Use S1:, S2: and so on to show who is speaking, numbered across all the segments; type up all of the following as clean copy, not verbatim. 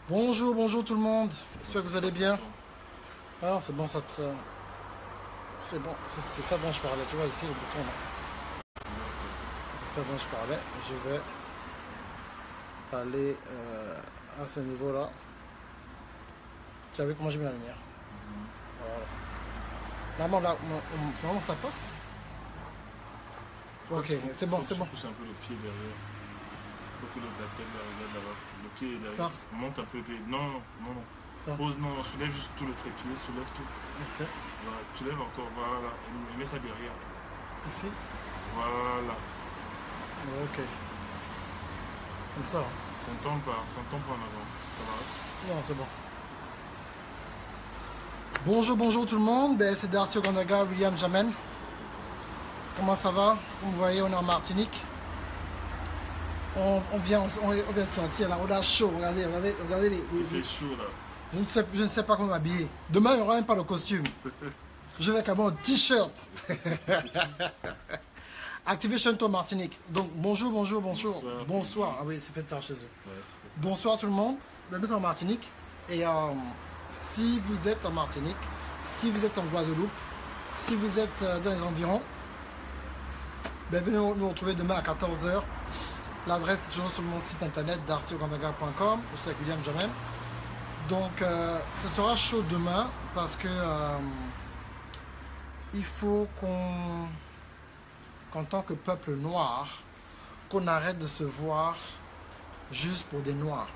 S1: Bonjour, bonjour tout le monde. J'espère que vous allez bien. Ah, c'est bon, c'est bon. C'est ça dont je parlais. Tu vois ici le bouton là. C'est ça dont je parlais. Je vais aller à ce niveau-là. Tu as vu comment j'ai mis la lumière? Voilà. Normalement, là, normalement, ça passe. Ok, c'est bon, c'est bon.
S2: Pousse un peu le pied derrière. Faut que la tête regarde là-bas. Le pied est
S1: Ça,
S2: derrière. Monte un peu le pied. Non, non, non, non.
S1: ça.
S2: Pose, non, non, soulève juste tout le trépied, soulève tout.
S1: Ok.
S2: Voilà, tu lèves encore, voilà. Et mets ça derrière.
S1: Ici.
S2: Voilà.
S1: Ok. Comme ça. Hein.
S2: Ça ne tombe pas, ça ne tombe pas en avant. Ça va?
S1: Non, c'est bon. Bonjour, bonjour tout le monde. Ben, c'est Darcy Ogandaga, William Jamen. Comment ça va? Comme vous voyez, on est en Martinique. On vient de sortir là, on a chaud. Regardez, regardez
S2: Il fait chaud là.
S1: Je ne sais pas comment m'habiller. Demain, il n'y aura même pas de costume. Je vais comme un t-shirt. Activation Tour Martinique. Donc, bonjour, bonjour, bonjour.
S2: Bonsoir.
S1: Bonsoir. Ah oui, c'est fait tard chez eux.
S2: Ouais, c'est fait.
S1: Bonsoir tout le monde. Bienvenue en Martinique. Et si vous êtes en Martinique, si vous êtes en Guadeloupe, si vous êtes dans les environs, ben, venez nous retrouver demain à 14 h. L'adresse est toujours sur mon site internet darcyogandaga.com. Je suis avec William Jamen. Donc, ce sera chaud demain parce que il faut qu'en tant que peuple noir, qu'on arrête de se voir juste pour des noirs.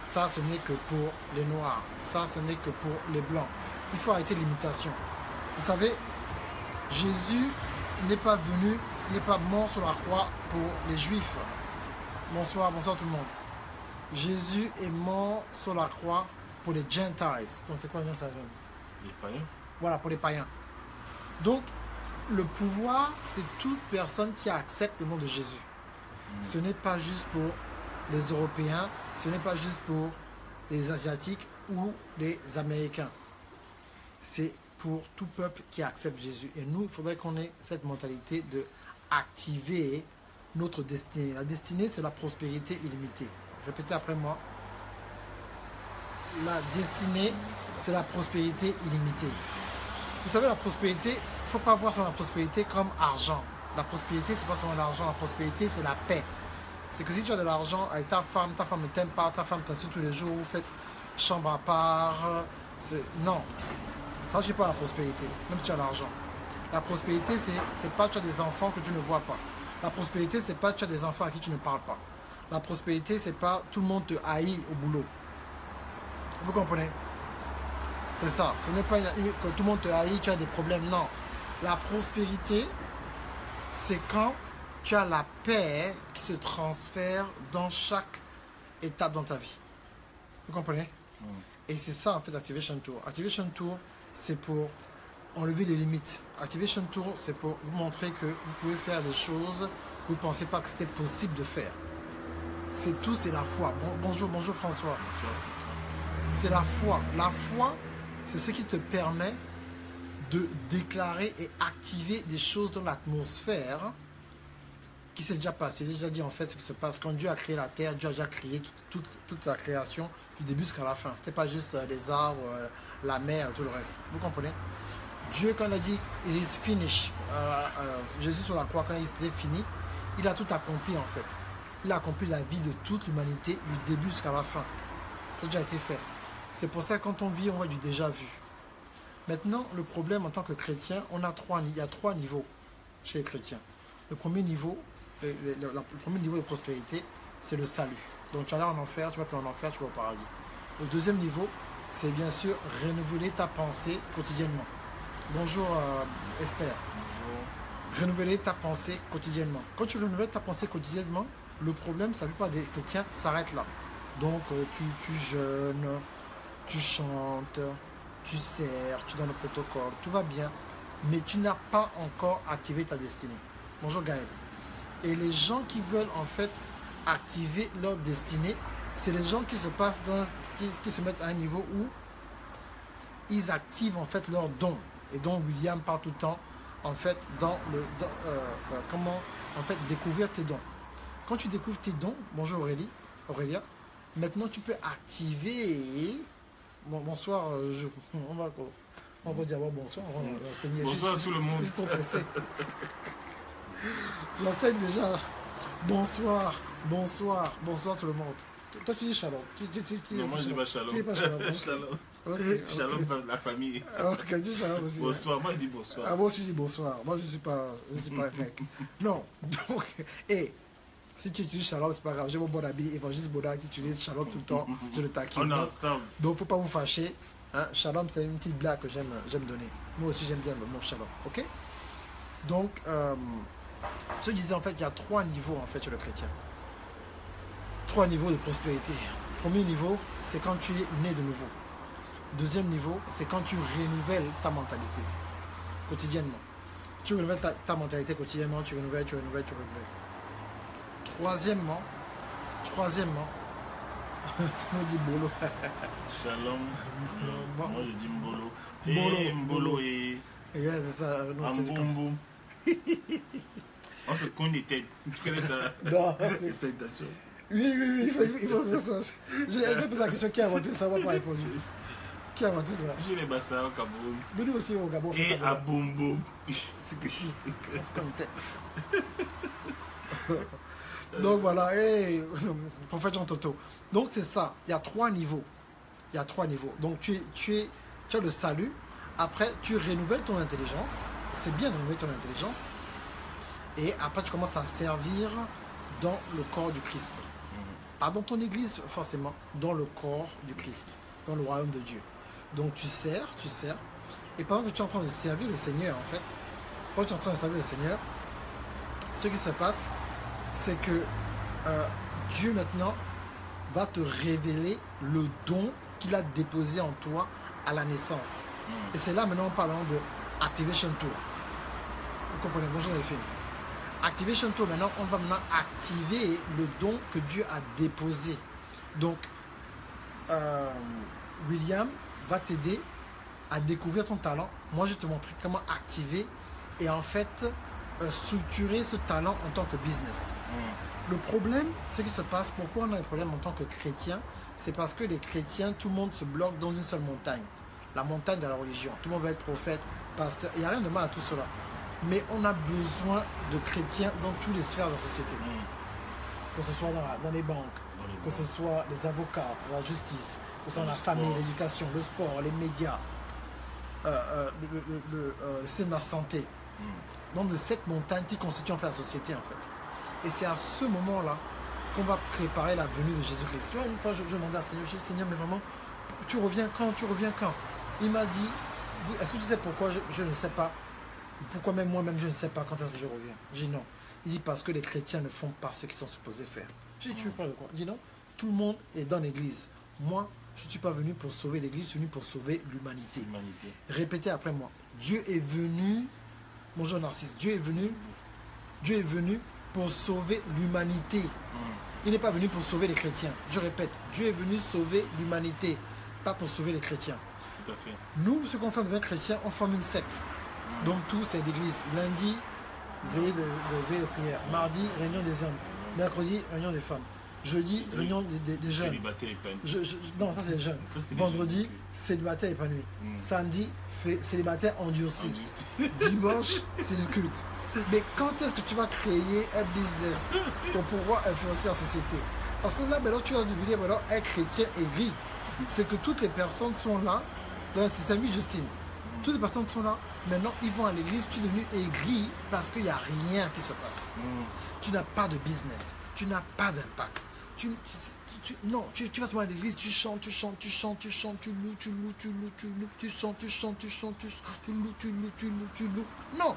S1: Ça, ce n'est que pour les noirs. Ça, ce n'est que pour les blancs. Il faut arrêter l'imitation. Vous savez, Jésus n'est pas venu, n'est pas mort sur la croix pour les juifs. Bonsoir, bonsoir tout le monde. Jésus est mort sur la croix pour les Gentiles. Donc c'est quoi les Gentiles?
S2: Les païens.
S1: Voilà, pour les païens. Donc, le pouvoir, c'est toute personne qui accepte le nom de Jésus. Ce n'est pas juste pour les Européens, ce n'est pas juste pour les Asiatiques ou les Américains. C'est pour tout peuple qui accepte Jésus. Et nous, il faudrait qu'on ait cette mentalité de activer notre destinée. La destinée, c'est la prospérité illimitée. Répétez après moi. La destinée, c'est la prospérité illimitée. Vous savez, la prospérité, il ne faut pas voir sur la prospérité comme argent. La prospérité, ce n'est pas seulement l'argent. La prospérité, c'est la paix. C'est que si tu as de l'argent avec ta femme ne t'aime pas, ta femme t'insulte tous les jours, vous faites chambre à part. Non, ça, je ne pas la prospérité, même si tu as l'argent. La prospérité, c'est pas tu as des enfants que tu ne vois pas. La prospérité, c'est pas tu as des enfants à qui tu ne parles pas. La prospérité, c'est pas tout le monde te haït au boulot. Vous comprenez? C'est ça. Ce n'est pas que tout le monde te haït, tu as des problèmes. Non. La prospérité, c'est quand tu as la paix qui se transfère dans chaque étape dans ta vie. Vous comprenez? Et c'est ça, en fait, Activation Tour. Activation Tour, c'est pour enlever les limites. Activation Tour, c'est pour vous montrer que vous pouvez faire des choses que vous ne pensez pas que c'était possible de faire. C'est tout, c'est la foi. Bonjour, bonjour François. C'est la foi. La foi, c'est ce qui te permet de déclarer et activer des choses dans l'atmosphère qui s'est déjà passé. J'ai déjà dit en fait ce qui se passe. Quand Dieu a créé la terre, Dieu a déjà créé toute la création du début jusqu'à la fin. C'était pas juste les arbres, la mer et tout le reste. Vous comprenez? Dieu, quand il a dit « It is finished », Jésus sur la croix, quand il a dit « C'était fini », il a tout accompli en fait. Il a accompli la vie de toute l'humanité du début jusqu'à la fin. Ça a déjà été fait. C'est pour ça que quand on vit, on voit du déjà vu. Maintenant, le problème en tant que chrétien, il y a trois niveaux chez les chrétiens. Le premier niveau, le premier niveau de prospérité, c'est le salut. Donc tu vas aller en enfer, tu vas plus en enfer, tu vas au paradis. Le deuxième niveau, c'est bien sûr renouveler ta pensée quotidiennement. Bonjour Esther.
S2: Bonjour.
S1: Renouveler ta pensée quotidiennement. Quand tu renouvelles ta pensée quotidiennement, le problème, ça ne veut pas des chrétiens, s'arrête là. Donc tu jeûnes, tu chantes, tu sers, tu donnes le protocole, tout va bien, mais tu n'as pas encore activé ta destinée. Bonjour Gaël. Et les gens qui veulent en fait activer leur destinée, c'est les gens qui se mettent à un niveau où ils activent en fait leurs dons. Et donc William parle tout le temps en fait comment en fait découvrir tes dons. Quand tu découvres tes dons, bonjour Aurélia, Maintenant, tu peux activer. Bonsoir, on va dire bonsoir. On va enseigner.
S2: Bonsoir à tout le monde.
S1: Je suis trop pressé. J'enseigne déjà. Bonsoir tout le monde. Toi, tu dis shalom.
S2: Non, moi, je dis pas shalom.
S1: Tu dis pas shalom.
S2: Shalom.
S1: Okay.
S2: Shalom, la famille.
S1: Ok, dis shalom aussi.
S2: Bonsoir, moi, je dis bonsoir.
S1: Ah, moi aussi, je dis bonsoir. Moi, je ne suis pas évêque. Non, donc, si tu utilises shalom, c'est pas grave. J'ai mon bon ami, Évangéliste Boda, qui utilise shalom tout le temps. Je le taquine.
S2: On est ensemble.
S1: Donc, faut pas vous fâcher. Hein? Shalom, c'est une petite blague que j'aime donner. Moi aussi, j'aime bien le mot shalom. Ok? Donc, je disais, en fait, il y a 3 niveaux, en fait, chez le chrétien. 3 niveaux de prospérité. Premier niveau, c'est quand tu es né de nouveau. Deuxième niveau, c'est quand tu renouvelles ta mentalité quotidiennement. Tu renouvelles ta mentalité quotidiennement, tu renouvelles. Troisièmement, tu me dis bolo.
S2: Shalom.
S1: Bon.
S2: Moi, je dis mbolo.
S1: Mbolo.
S2: Mbolo et...
S1: Yeah, c'est ça. Non, c'est comme ça.
S2: Boum. On se cogne les têtes. Tu connais ça?
S1: Non,
S2: Salutations.
S1: oui, il faut faire ça. J'ai posé la question, qui a inventé ça? Moi, pas répondu. Qui a inventé ça?
S2: Si j'ai les bassins au Cameroun.
S1: Mais nous aussi au Gabon, on fait
S2: Et
S1: ça.
S2: à Boum.
S1: C'est que c'est pas une tête. Donc voilà, prophète Jean Toto. Donc c'est ça, il y a 3 niveaux. Donc tu as le salut. Après, tu renouvelles ton intelligence. C'est bien de renouveler ton intelligence. Et après, tu commences à servir dans le corps du Christ. Pas dans ton église, forcément, dans le corps du Christ, dans le royaume de Dieu. Donc tu sers. Et pendant que tu es en train de servir le Seigneur, en fait, pendant que tu es en train de servir le Seigneur, ce qui se passe, c'est que Dieu maintenant va te révéler le don qu'il a déposé en toi à la naissance. Et c'est là maintenant, parlant de Activation Tour. Vous comprenez? Bonjour Delphine. Activation Tour, maintenant, on va maintenant activer le don que Dieu a déposé. Donc, William va t'aider à découvrir ton talent. Moi, je vais te montrer comment activer et en fait structurer ce talent en tant que business. Le problème, ce qui se passe, pourquoi on a un problème en tant que chrétien, c'est parce que les chrétiens, tout le monde se bloque dans une seule montagne. La montagne de la religion. Tout le monde veut être prophète, pasteur. Il n'y a rien de mal à tout cela. Mais on a besoin de chrétiens dans toutes les sphères de la société. Que ce soit dans les banques, que ce soit les avocats, la justice, que ce soit la famille, l'éducation, le sport, les médias, le système de la santé. Donc de cette montagne qui constitue en fait la société en fait. Et c'est à ce moment-là qu'on va préparer la venue de Jésus-Christ. Tu vois, une fois je demandais à Seigneur, je dis Seigneur, mais vraiment, tu reviens quand? Il m'a dit, est-ce que tu sais pourquoi? Je ne sais pas. Pourquoi même moi-même je ne sais pas quand est-ce que je reviens? J'ai dit non. Il dit parce que les chrétiens ne font pas ce qu'ils sont supposés faire. J'ai dit tu veux parler de quoi? Il dit non. Tout le monde est dans l'église. Moi, je ne suis pas venu pour sauver l'église, je suis venu pour sauver l'humanité. Répétez après moi. Dieu est venu, bonjour Narcisse, Dieu est venu pour sauver l'humanité. Il n'est pas venu pour sauver les chrétiens. Je répète, Dieu est venu sauver l'humanité, pas pour sauver les chrétiens.
S2: Tout à fait.
S1: Nous, ce qu'on fait en devenir chrétien, on forme une secte. Donc tout, c'est l'église. Lundi, veillée de prière. Mardi, réunion des hommes. Mercredi, réunion des femmes. Jeudi, réunion des jeunes.
S2: Célibataire épanoui.
S1: Non, ça c'est les jeunes. Vendredi, célibataire épanoui. Samedi, célibataire endurci. Dimanche, c'est le culte. Mais quand est-ce que tu vas créer un business pour pouvoir influencer la société? Parce que là, maintenant, tu vas devenir maintenant un chrétien aigri. C'est que toutes les personnes sont là dans le système Justine. Toutes les personnes sont là. Maintenant, ils vont à l'église. Tu es devenu aigri parce qu'il n'y a rien qui se passe. Tu n'as pas de business. Tu n'as pas d'impact. Non, tu vas seulement à l'église, tu chantes, tu loues, tu chantes, tu loues. Non.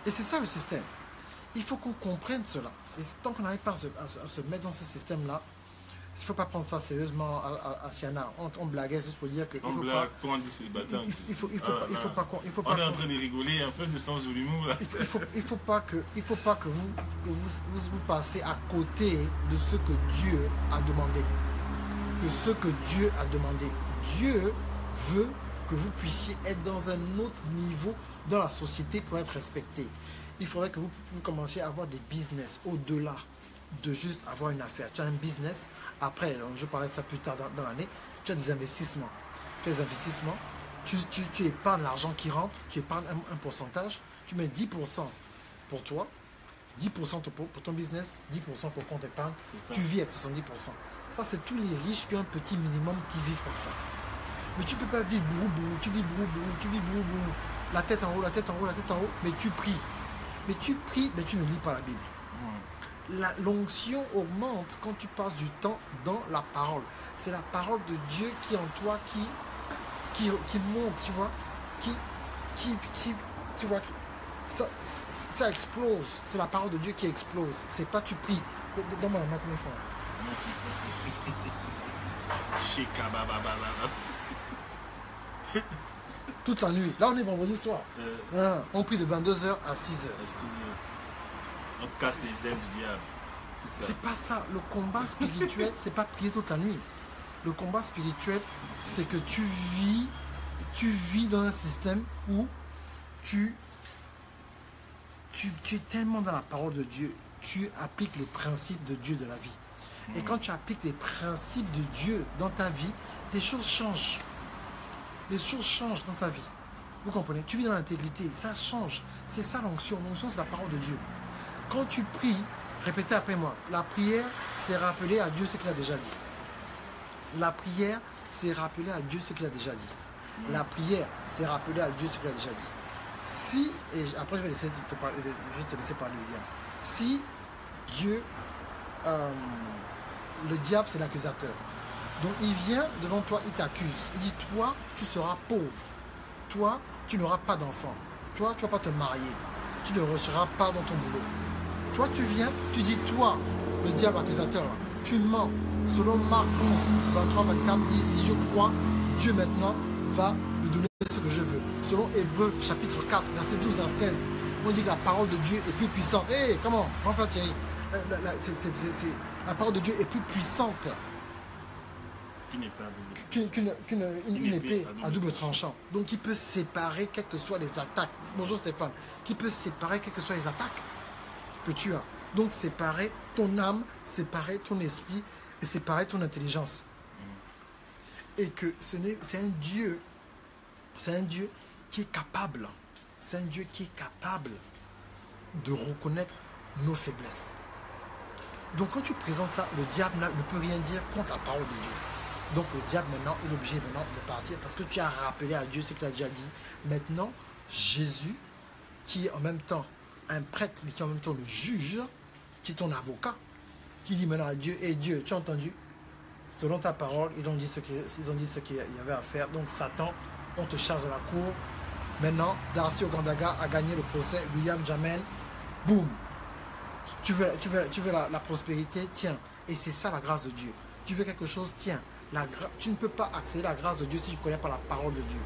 S1: Et c'est ça le système. Il faut qu'on comprenne cela. Et tant qu'on n'arrive pas à se mettre dans ce système-là, il ne faut pas prendre ça sérieusement à Siana. On blaguait juste pour dire que.
S2: On blague, comment on dit célibataire?
S1: Il faut pas.
S2: On est en train de rigoler, un peu de sens de l'humour là.
S1: Il faut pas que vous passez à côté de ce que Dieu a demandé. Dieu veut que vous puissiez être dans un autre niveau dans la société pour être respecté. Il faudrait que vous commenciez à avoir des business au-delà de juste avoir une affaire. Tu as un business. Après, je parlerai de ça plus tard dans l'année. Tu as des investissements. Tu as des investissements. Tu épargnes l'argent qui rentre. Tu épargnes un pourcentage. Tu mets 10% pour toi. 10% pour ton business. 10% pour ton épargne. Tu vis avec 70%. Ça, c'est tous les riches qui ont un petit minimum qui vivent comme ça. Mais tu ne peux pas vivre bourou-bourou. Tu vis bourou-bourou. Tu vis bourou-bourou. La tête en haut, la tête en haut, la tête en haut. Mais tu pries. Mais tu pries, mais tu ne lis pas la Bible. L'onction augmente quand tu passes du temps dans la parole. C'est la parole de Dieu qui est en toi, qui monte, tu vois, tu vois, ça explose. C'est la parole de Dieu qui explose. C'est pas tu pries. Donne-moi la main combien de fois. Toute la nuit. Là, on est vendredi soir. On prie de 22h à 6h.
S2: On casse les ailes du diable.
S1: C'est pas ça. Le combat spirituel, c'est pas prier toute la nuit. Le combat spirituel, c'est que tu vis dans un système où tu es tellement dans la parole de Dieu, tu appliques les principes de Dieu de la vie. Et quand tu appliques les principes de Dieu dans ta vie, les choses changent. Les choses changent dans ta vie. Vous comprenez? Tu vis dans l'intégrité, ça change. C'est ça l'onction. L'onction, c'est la parole de Dieu. Quand tu pries, répétez après moi. La prière, c'est rappeler à Dieu ce qu'il a déjà dit. La prière, c'est rappeler à Dieu ce qu'il a déjà dit. La prière, c'est rappeler à Dieu ce qu'il a déjà dit. Si, et après je vais te laisser parler le diable. Si Dieu, le diable, c'est l'accusateur. Donc il vient devant toi, il t'accuse. Il dit, toi, tu seras pauvre. Toi, tu n'auras pas d'enfant. Toi, tu ne vas pas te marier. Tu ne seras pas dans ton boulot. Toi, tu viens, tu dis, toi, le diable accusateur, tu mens. Selon Marc 11, 23, 24, il dit, si je crois, Dieu maintenant va me donner ce que je veux. Selon Hébreux, chapitre 4, verset 12 à 16, on dit que la parole de Dieu est plus puissante. Hé, comment? Enfin, Thierry, la parole de Dieu est plus puissante qu'une épée à double tranchant. Donc, il peut séparer quelles que soient les attaques. Bonjour Stéphane. Qui peut séparer quelles que soient les attaques que tu as. Donc, séparer ton âme, séparer ton esprit et séparer ton intelligence. Et que c'est un Dieu qui est capable. C'est un Dieu qui est capable de reconnaître nos faiblesses. Donc, quand tu présentes ça, le diable ne peut rien dire contre la parole de Dieu. Donc le diable maintenant est obligé de partir parce que tu as rappelé à Dieu ce qu'il a déjà dit. Maintenant, Jésus, qui est en même temps un prêtre, mais qui est en même temps le juge, qui est ton avocat, qui dit maintenant à Dieu, et Dieu, tu as entendu, selon ta parole, ils ont dit ce qu'il y avait à faire. Donc Satan, on te charge de la cour. Maintenant, Darcy Ogandaga a gagné le procès, William Jamen, boum. Tu veux la prospérité, tiens. Et c'est ça la grâce de Dieu. Tu veux quelque chose, tiens. Tu ne peux pas accéder à la grâce de Dieu si tu ne connais pas la parole de Dieu.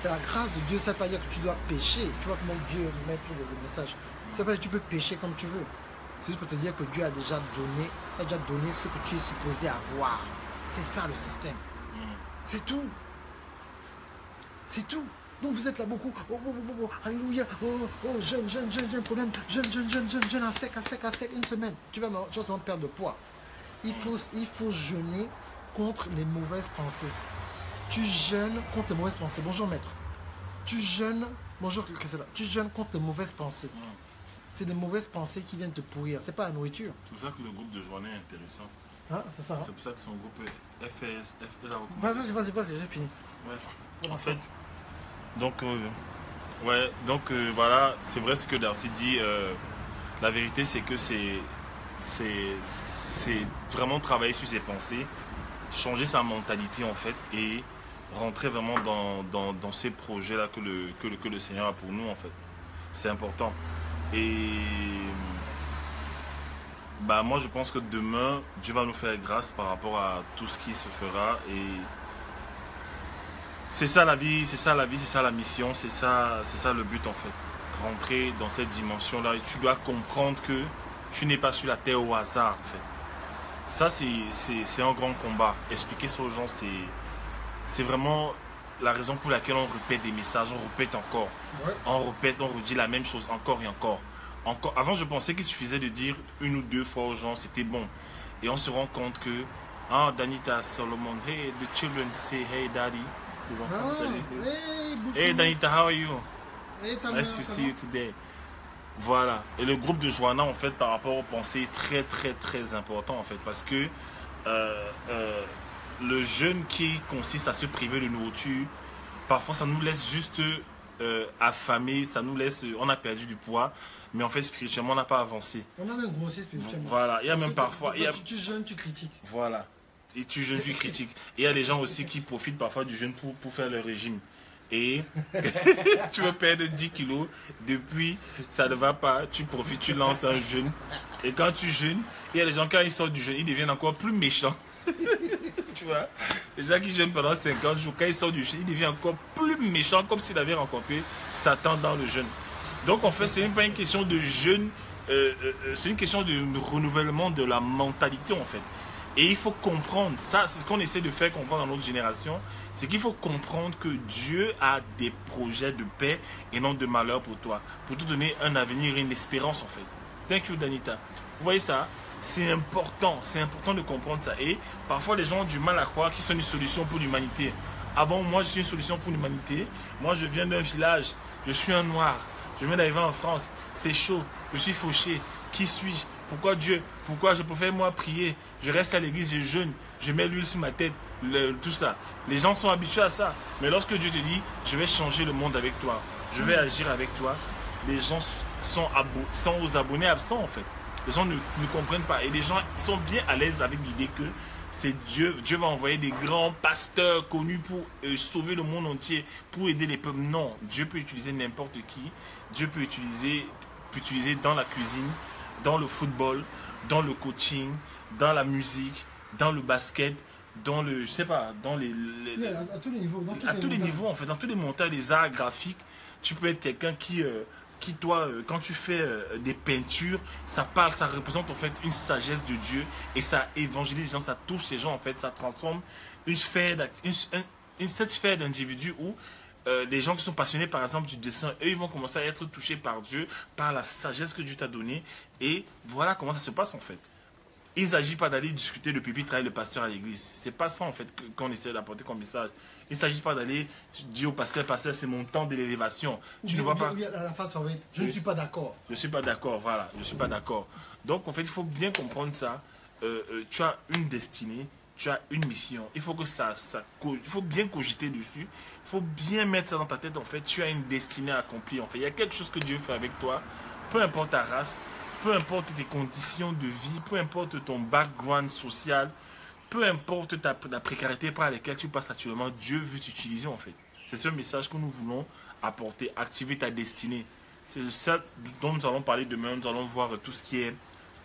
S1: Et la grâce de Dieu, ça ne veut pas dire que tu dois pécher. Tu vois comment Dieu met le message. Ça veut pas dire que tu peux pécher comme tu veux. C'est juste pour te dire que Dieu a déjà donné ce que tu es supposé avoir. C'est ça le système. C'est tout. C'est tout. Donc vous êtes là beaucoup. Oh, alléluia. Oh, jeune, j'ai un problème. Jeune, à sec, une semaine. Tu vas seulement perdre de poids. Il faut jeûner contre les mauvaises pensées. Tu jeûnes contre les mauvaises pensées. Bonjour maître. Tu jeûnes contre les mauvaises pensées. C'est les mauvaises pensées qui viennent te pourrir. C'est pas la nourriture.
S2: C'est pour ça que le groupe de journée est intéressant.
S1: Hein, c'est ça.
S2: C'est pour ça que son groupe
S1: Vas-y, j'ai fini.
S2: Ouais. En fait, voilà, c'est vrai ce que Darcy dit. La vérité, c'est que c'est vraiment travailler sur ses pensées, changer sa mentalité en fait et rentrer vraiment dans ces projets-là que le Seigneur a pour nous en fait. C'est important. Et moi je pense que demain, Dieu va nous faire grâce par rapport à tout ce qui se fera. Et c'est ça la vie, c'est ça la mission, c'est ça le but en fait. Rentrer dans cette dimension-là et tu dois comprendre que tu n'es pas sur la terre au hasard en fait. Ça c'est un grand combat. Expliquer ça aux gens, c'est vraiment la raison pour laquelle on répète des messages, on répète encore. Ouais. On répète, on redit la même chose encore et encore. encore, avant, je pensais qu'il suffisait de dire une ou deux fois aux gens, c'était bon. Et on se rend compte que, ah, Danita Solomon, hey, the children say, hey, daddy. Les enfants saluent. Hey, Danita, how are you?
S1: Hey,
S2: Nice to see you today. Voilà. Et le groupe de Joanna, en fait, par rapport aux pensées, est très, très, très important, en fait. Parce que le jeûne qui consiste à se priver de nourriture, parfois, ça nous laisse juste affamés, ça nous laisse, on a perdu du poids, mais en fait, spirituellement, on n'a pas avancé.
S1: On a même grossi spirituellement.
S2: Voilà. Il y a même parfois...
S1: Tu jeûnes, tu critiques.
S2: Voilà. Et tu jeûnes, tu critiques. Et il y a des gens aussi qui profitent parfois du jeûne pour faire leur régime. Et tu veux perdre 10 kilos, depuis ça ne va pas, tu profites, tu lances un jeûne. Et quand tu jeûnes, il y a des gens, quand ils sortent du jeûne, ils deviennent encore plus méchants. Tu vois, les gens qui jeûnent pendant 50 jours, quand ils sortent du jeûne, ils deviennent encore plus méchants, comme s'ils avaient rencontré Satan dans le jeûne. Donc en fait, ce n'est pas une question de jeûne, c'est une question de renouvellement de la mentalité en fait. Et il faut comprendre, ça c'est ce qu'on essaie de faire comprendre dans notre génération, c'est qu'il faut comprendre que Dieu a des projets de paix et non de malheur pour toi, pour te donner un avenir et une espérance en fait. Thank you Danita. Vous voyez ça? C'est important de comprendre ça. Et parfois les gens ont du mal à croire qu'ils sont une solution pour l'humanité. Ah bon, moi je suis une solution pour l'humanité, moi je viens d'un village, je suis un noir, je viens d'arriver en France, c'est chaud, je suis fauché, qui suis-je? Pourquoi Dieu? Pourquoi je préfère moi prier? Je reste à l'église, je jeûne, je mets l'huile sur ma tête, tout ça. Les gens sont habitués à ça. Mais lorsque Dieu te dit, je vais changer le monde avec toi, je vais agir avec toi, les gens sont aux abonnés absents en fait. Les gens ne comprennent pas. Et les gens sont bien à l'aise avec l'idée que c'est Dieu. Dieu va envoyer des grands pasteurs connus pour sauver le monde entier, pour aider les peuples. Non, Dieu peut utiliser n'importe qui. Dieu peut utiliser dans la cuisine, dans le football, dans le coaching, dans la musique, dans le basket, dans le, je sais pas, dans
S1: à tous les niveaux,
S2: à tous les niveaux en fait, dans tous les montages, les arts graphiques. Tu peux être quelqu'un qui toi, quand tu fais des peintures, ça parle, ça représente en fait une sagesse de Dieu et ça évangélise les gens, ça touche les gens en fait, ça transforme cette sphère d'individus où les gens qui sont passionnés par exemple du dessin, eux ils vont commencer à être touchés par Dieu, par la sagesse que Dieu t'a donnée. Et voilà comment ça se passe en fait. Il ne s'agit pas d'aller discuter le pupitre avec le pasteur à l'église. C'est pas ça en fait qu'on essaie d'apporter comme message. Il ne s'agit pas d'aller dire au pasteur, c'est mon temps de l'élévation. Tu ne vois pas.
S1: La phase favorite, je ne suis pas d'accord.
S2: Je ne suis pas d'accord, voilà, je ne suis pas d'accord. Donc en fait, il faut bien comprendre ça. Tu as une destinée, tu as une mission. Il faut que il faut bien cogiter dessus. Il faut bien mettre ça dans ta tête en fait. Tu as une destinée à accomplir en fait. Il y a quelque chose que Dieu fait avec toi, peu importe ta race. Peu importe tes conditions de vie, peu importe ton background social, peu importe la précarité par laquelle tu passes actuellement, Dieu veut t'utiliser en fait. C'est ce message que nous voulons apporter, activer ta destinée. C'est ça dont nous allons parler demain. Nous allons voir tout ce qui est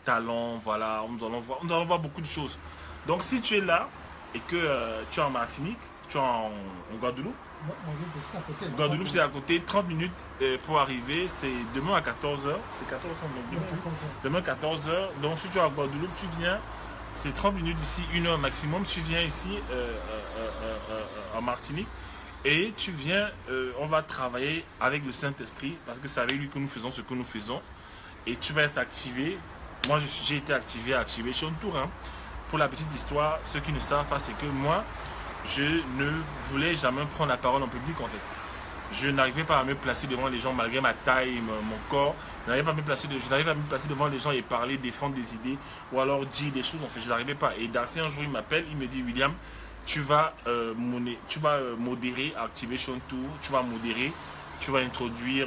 S2: talent, voilà. Nous allons voir beaucoup de choses. Donc si tu es là et que tu es en Martinique, tu es en Guadeloupe, Guadeloupe c'est à côté, 30 minutes pour arriver, c'est demain à 14h, c'est 14h, demain 14h, donc si tu es à Guadeloupe, tu viens, c'est 30 minutes d'ici, 1 heure maximum, tu viens ici en Martinique et tu viens, on va travailler avec le Saint-Esprit parce que c'est avec lui que nous faisons ce que nous faisons et tu vas être activé. Moi j'ai été activé chez Ontour, hein. Pour la petite histoire, ceux qui ne savent pas, c'est que moi je ne voulais jamais prendre la parole en public en fait. Je n'arrivais pas à me placer devant les gens malgré ma taille, mon corps. Je n'arrivais pas à me placer devant les gens et parler, défendre des idées ou alors dire des choses en fait. Je n'arrivais pas. Et Darcy un jour il m'appelle, il me dit William, tu vas modérer Activation Tour, tu vas modérer, tu vas introduire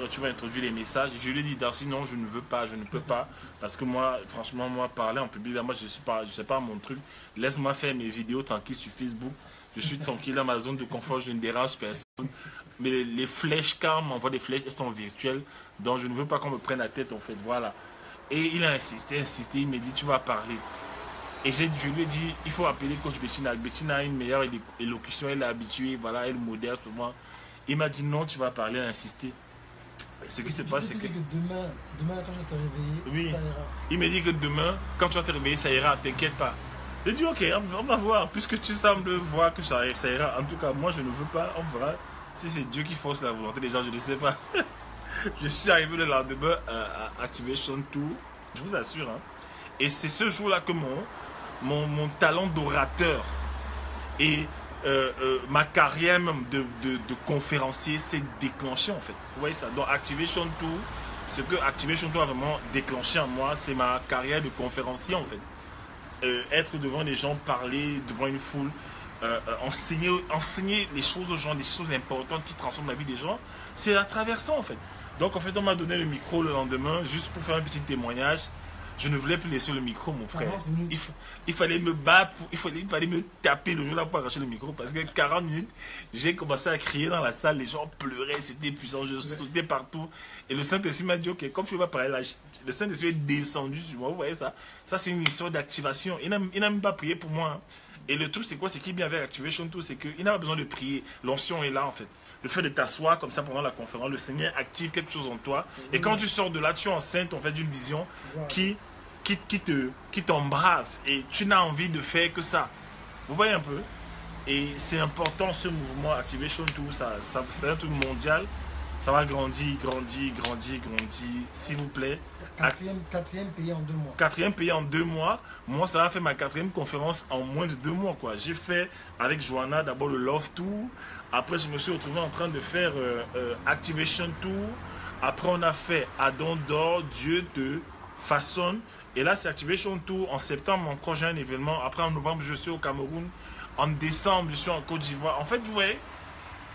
S2: les messages. Je lui ai dit Darcy non, je ne veux pas, je ne peux pas parce que moi franchement parler en public là, moi je sais pas mon truc. Laisse-moi faire mes vidéos tranquilles sur Facebook. Je suis tranquille dans ma zone de confort, je ne dérange personne. Mais les flèches, quand on m'envoie des flèches, elles sont virtuelles. Donc je ne veux pas qu'on me prenne la tête en fait, voilà. Et il a insisté, il m'a dit tu vas parler. Et je lui ai dit, il faut appeler coach Bettina. Bettina a une meilleure élocution, elle est habituée, voilà, elle modère souvent. Il m'a dit non, tu vas parler, il a insisté. Et ce qui se passe, c'est que
S1: demain, quand je vais te réveiller,
S2: oui,
S1: ça ira.
S2: Il m'a dit que demain, quand tu vas te réveiller, ça ira, t'inquiète pas. J'ai dit ok, on va voir, puisque tu sembles voir que ça ira. En tout cas, moi je ne veux pas, on verra. Si c'est Dieu qui force la volonté des gens, je ne sais pas. Je suis arrivé le lendemain à Activation Tour, je vous assure. Hein. Et c'est ce jour-là que mon talent d'orateur et ma carrière même de conférencier s'est déclenchée en fait. Vous voyez ça? Donc Activation Tour, ce que Activation Tour a vraiment déclenché en moi, c'est ma carrière de conférencier en fait. Être devant des gens, parler devant une foule, enseigner les choses aux gens, des choses importantes qui transforment la vie des gens, c'est à travers ça en fait. Donc en fait on m'a donné le micro le lendemain juste pour faire un petit témoignage. Je ne voulais plus laisser le micro, mon frère. Il fallait me battre, il fallait me taper le jour-là pour arracher le micro. Parce que 40 minutes, j'ai commencé à crier dans la salle, les gens pleuraient, c'était puissant, je sautais partout. Et le Saint-Esprit m'a dit, ok, comme je ne vais pas parler là, le Saint-Esprit est descendu sur moi, vous voyez ça? Ça, c'est une histoire d'activation. Il n'a même pas prié pour moi. Hein. Et le truc, c'est quoi? C'est qu'il est bien avec Activation Tour, c'est qu'il n'a pas besoin de prier. L'onction est là, en fait. Le fait de t'asseoir comme ça pendant la conférence, le Seigneur active quelque chose en toi. Et quand tu sors de là, tu es enceinte, en fait, d'une vision qui t'embrasse. Et tu n'as envie de faire que ça. Vous voyez un peu? Et c'est important, ce mouvement Activation Tour, c'est un truc mondial. Ça va grandir. S'il vous plaît.
S1: Quatrième pays en 2 mois.
S2: 4e pays en 2 mois. Moi, ça va faire ma 4e conférence en moins de 2 mois. J'ai fait avec Johanna d'abord le Love Tour. Après, je me suis retrouvé en train de faire Activation Tour. Après, on a fait Adon d'or, Dieu te façonne. Et là, c'est Activation Tour. En septembre, encore, j'ai un événement. Après, en novembre, je suis au Cameroun. En décembre, je suis en Côte d'Ivoire. En fait, vous voyez,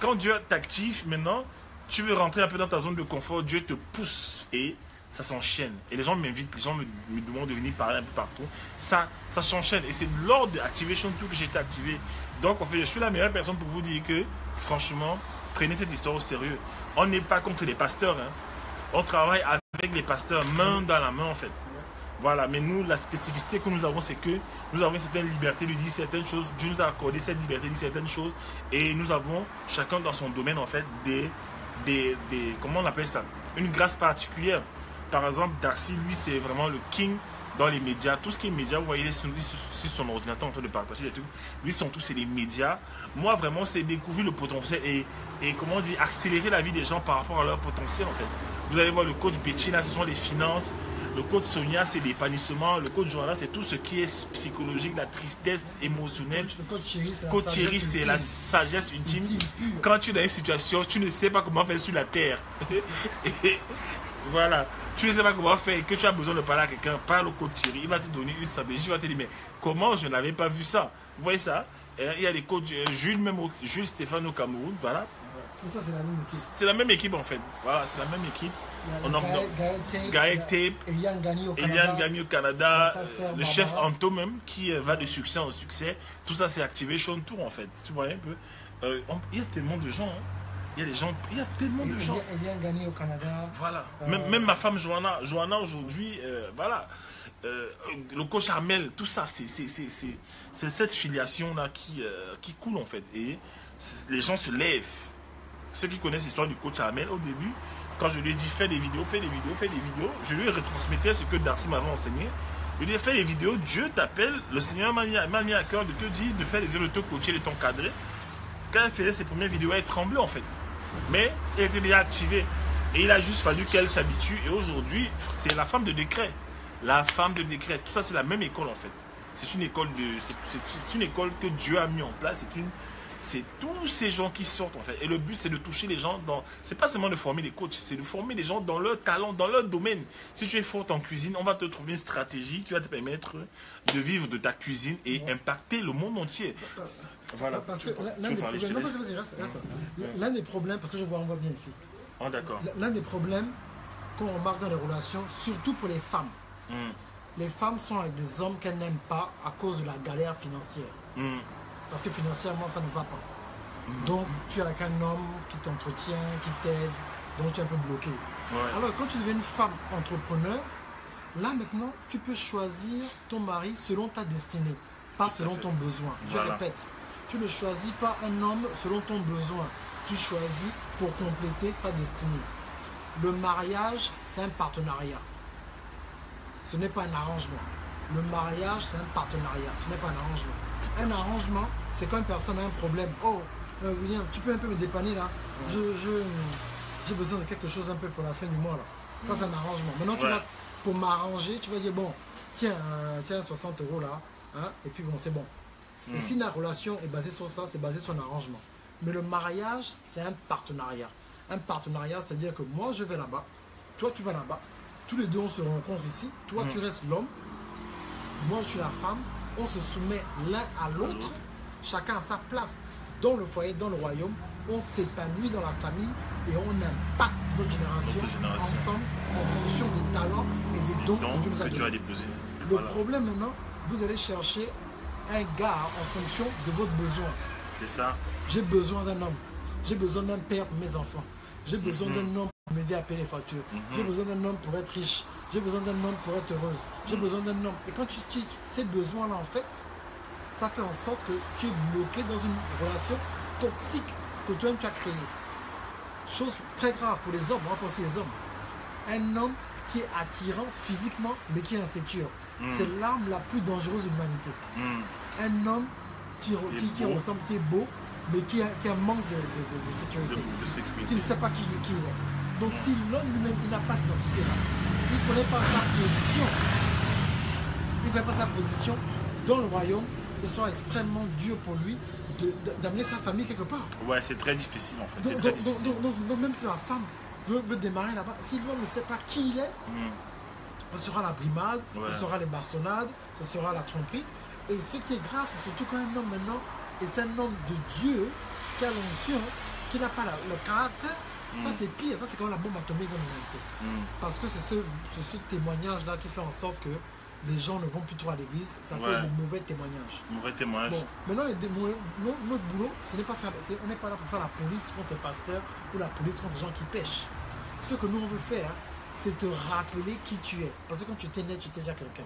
S2: quand Dieu t'active, maintenant, tu veux rentrer un peu dans ta zone de confort, Dieu te pousse et ça s'enchaîne. Et les gens m'invitent, les gens me demandent de venir parler un peu partout. Ça s'enchaîne. Et c'est lors de Activation Tour que j'ai été activé. Donc, en fait, je suis la meilleure personne pour vous dire que, franchement, prenez cette histoire au sérieux. On n'est pas contre les pasteurs. Hein. On travaille avec les pasteurs main dans la main, en fait. Voilà, mais nous, la spécificité que nous avons, c'est que nous avons une certaine liberté de dire certaines choses. Dieu nous a accordé cette liberté de dire certaines choses. Et nous avons, chacun dans son domaine, en fait, comment on appelle ça? Une grâce particulière. Par exemple, Darcy, lui, c'est vraiment le king dans les médias. Tout ce qui est médias, vous voyez, il est sur son ordinateur en train de partager des trucs. Lui, c'est les médias. Moi, vraiment, c'est découvrir le potentiel et comment on dit, accélérer la vie des gens par rapport à leur potentiel, en fait. Vous allez voir le coach Bettina, ce sont les finances. Le coach Sonia, c'est l'épanouissement. Le coach Johanna, c'est tout ce qui est psychologique, la tristesse émotionnelle.
S1: Le coach Chéri,
S2: c'est la sagesse ultime. Quand tu es dans une situation, tu ne sais pas comment faire sur la terre. Et voilà. Tu ne sais pas comment faire et que tu as besoin de parler à quelqu'un, parle au coach Chéri. Il va te donner une stratégie. Il va te dire, mais comment je n'avais pas vu ça? Vous voyez ça? Et il y a les coachs, Jules Stéphane au Cameroun. Voilà.
S1: Tout ça, c'est la même équipe.
S2: C'est la même équipe, en fait. Voilà, c'est la même équipe.
S1: Gaël Tape, Eliane Gagné au Canada,
S2: le chef Anto même qui va de succès en succès. Tout ça c'est Activation Tour en fait. Tu vois un peu. Il y a tellement de gens. Hein. Il y a tellement de gens.
S1: Eliane Gagné au Canada.
S2: Voilà. Même ma femme Johanna aujourd'hui, voilà. Le coach Armel, tout ça, c'est cette filiation là qui coule en fait. Et les gens se lèvent. Ceux qui connaissent l'histoire du coach Armel au début. Quand je lui ai dit fais des vidéos, je lui retransmettais ce que Darcy m'avait enseigné. Je lui ai dit fais des vidéos, Dieu t'appelle, le Seigneur m'a mis à cœur de te dire, de faire des yeux, de te coacher, de t'encadrer. Quand elle faisait ses premières vidéos, elle tremblait en fait. Mais elle était déjà activée. Et il a juste fallu qu'elle s'habitue. Et aujourd'hui, c'est la femme de décret. La femme de décret. Tout ça, c'est la même école en fait. C'est une école que Dieu a mis en place. C'est tous ces gens qui sortent en fait. Et le but c'est de toucher les gens dans... C'est pas seulement de former les coachs, c'est de former les gens dans leur talent, dans leur domaine. Si tu es forte en cuisine, on va te trouver une stratégie qui va te permettre de vivre de ta cuisine et impacter le monde entier.
S1: Voilà. Parce que l'un des problèmes, parce que on voit bien ici.
S2: Oh, d'accord.
S1: L'un des problèmes qu'on remarque dans les relations, surtout pour les femmes. Les femmes sont avec des hommes qu'elles n'aiment pas à cause de la galère financière. Parce que financièrement, ça ne va pas. Donc, tu es avec un homme qui t'entretient, qui t'aide, donc tu es un peu bloqué. Ouais. Alors, quand tu deviens une femme entrepreneur, là maintenant, tu peux choisir ton mari selon ta destinée, pas selon ton besoin. Je répète, tu ne choisis pas un homme selon ton besoin. Tu choisis pour compléter ta destinée. Le mariage, c'est un partenariat. Ce n'est pas un arrangement. Le mariage, c'est un partenariat. Ce n'est pas un arrangement. Un arrangement, c'est quand une personne a un problème. Oh, William, tu peux un peu me dépanner là? j'ai besoin de quelque chose un peu pour la fin du mois là. Ça c'est un arrangement. Maintenant tu vas, pour m'arranger, tu vas dire bon, tiens 60 € là, hein, et puis bon c'est bon. Et si la relation est basée sur ça, c'est basé sur un arrangement. Mais le mariage, c'est un partenariat. Un partenariat, c'est-à-dire que moi je vais là-bas, toi tu vas là-bas, tous les deux on se rencontre ici, toi tu restes l'homme, moi je suis la femme, on se soumet l'un à l'autre, chacun à sa place dans le foyer, dans le royaume, on s'épanouit dans la famille et on impacte notre génération ensemble en fonction des talents et des dons que Dieu nous a donnés. Le problème maintenant, vous allez chercher un gars en fonction de votre besoin.
S2: C'est ça.
S1: J'ai besoin d'un homme, j'ai besoin d'un père pour mes enfants, j'ai besoin d'un homme pour m'aider à payer les factures, j'ai besoin d'un homme pour être riche, j'ai besoin d'un homme pour être heureuse, j'ai besoin d'un homme. Et quand ces besoins-là, en fait, ça fait en sorte que tu es bloqué dans une relation toxique que toi-même tu as créée. Chose très grave pour les hommes, on va penser les hommes. Un homme qui est attirant physiquement, mais qui est insécure. C'est l'arme la plus dangereuse de l'humanité. Un homme qui ressemble, qui est beau, mais qui a un manque de sécurité. Qui ne sait pas qui il est. Donc si l'homme lui-même, il n'a pas cette identité-là, il ne connaît pas sa position, il ne connaît pas sa position dans le royaume, ce sera extrêmement dur pour lui d'amener sa famille quelque part.
S2: Ouais, c'est très difficile en fait.
S1: Donc même si la femme veut démarrer là-bas, si l'homme ne sait pas qui il est, ce sera la brimade, ce sera les bastonnades, ce sera la tromperie. Et ce qui est grave, c'est surtout quand un homme maintenant, et c'est un homme de Dieu qui a l'onction, qui n'a pas le caractère. Ça c'est pire, ça c'est quand la bombe atomique dans l'humanité. Parce que c'est ce témoignage-là qui fait en sorte que les gens ne vont plus trop à l'église, ça cause de mauvais témoignages.
S2: Mauvais témoignages.
S1: Bon, maintenant, notre boulot, ce n'est pas faire, on n'est pas là pour faire la police contre les pasteurs ou la police contre les gens qui pêchent. Ce que nous on veut faire, c'est te rappeler qui tu es. Parce que quand tu étais né, tu étais déjà quelqu'un.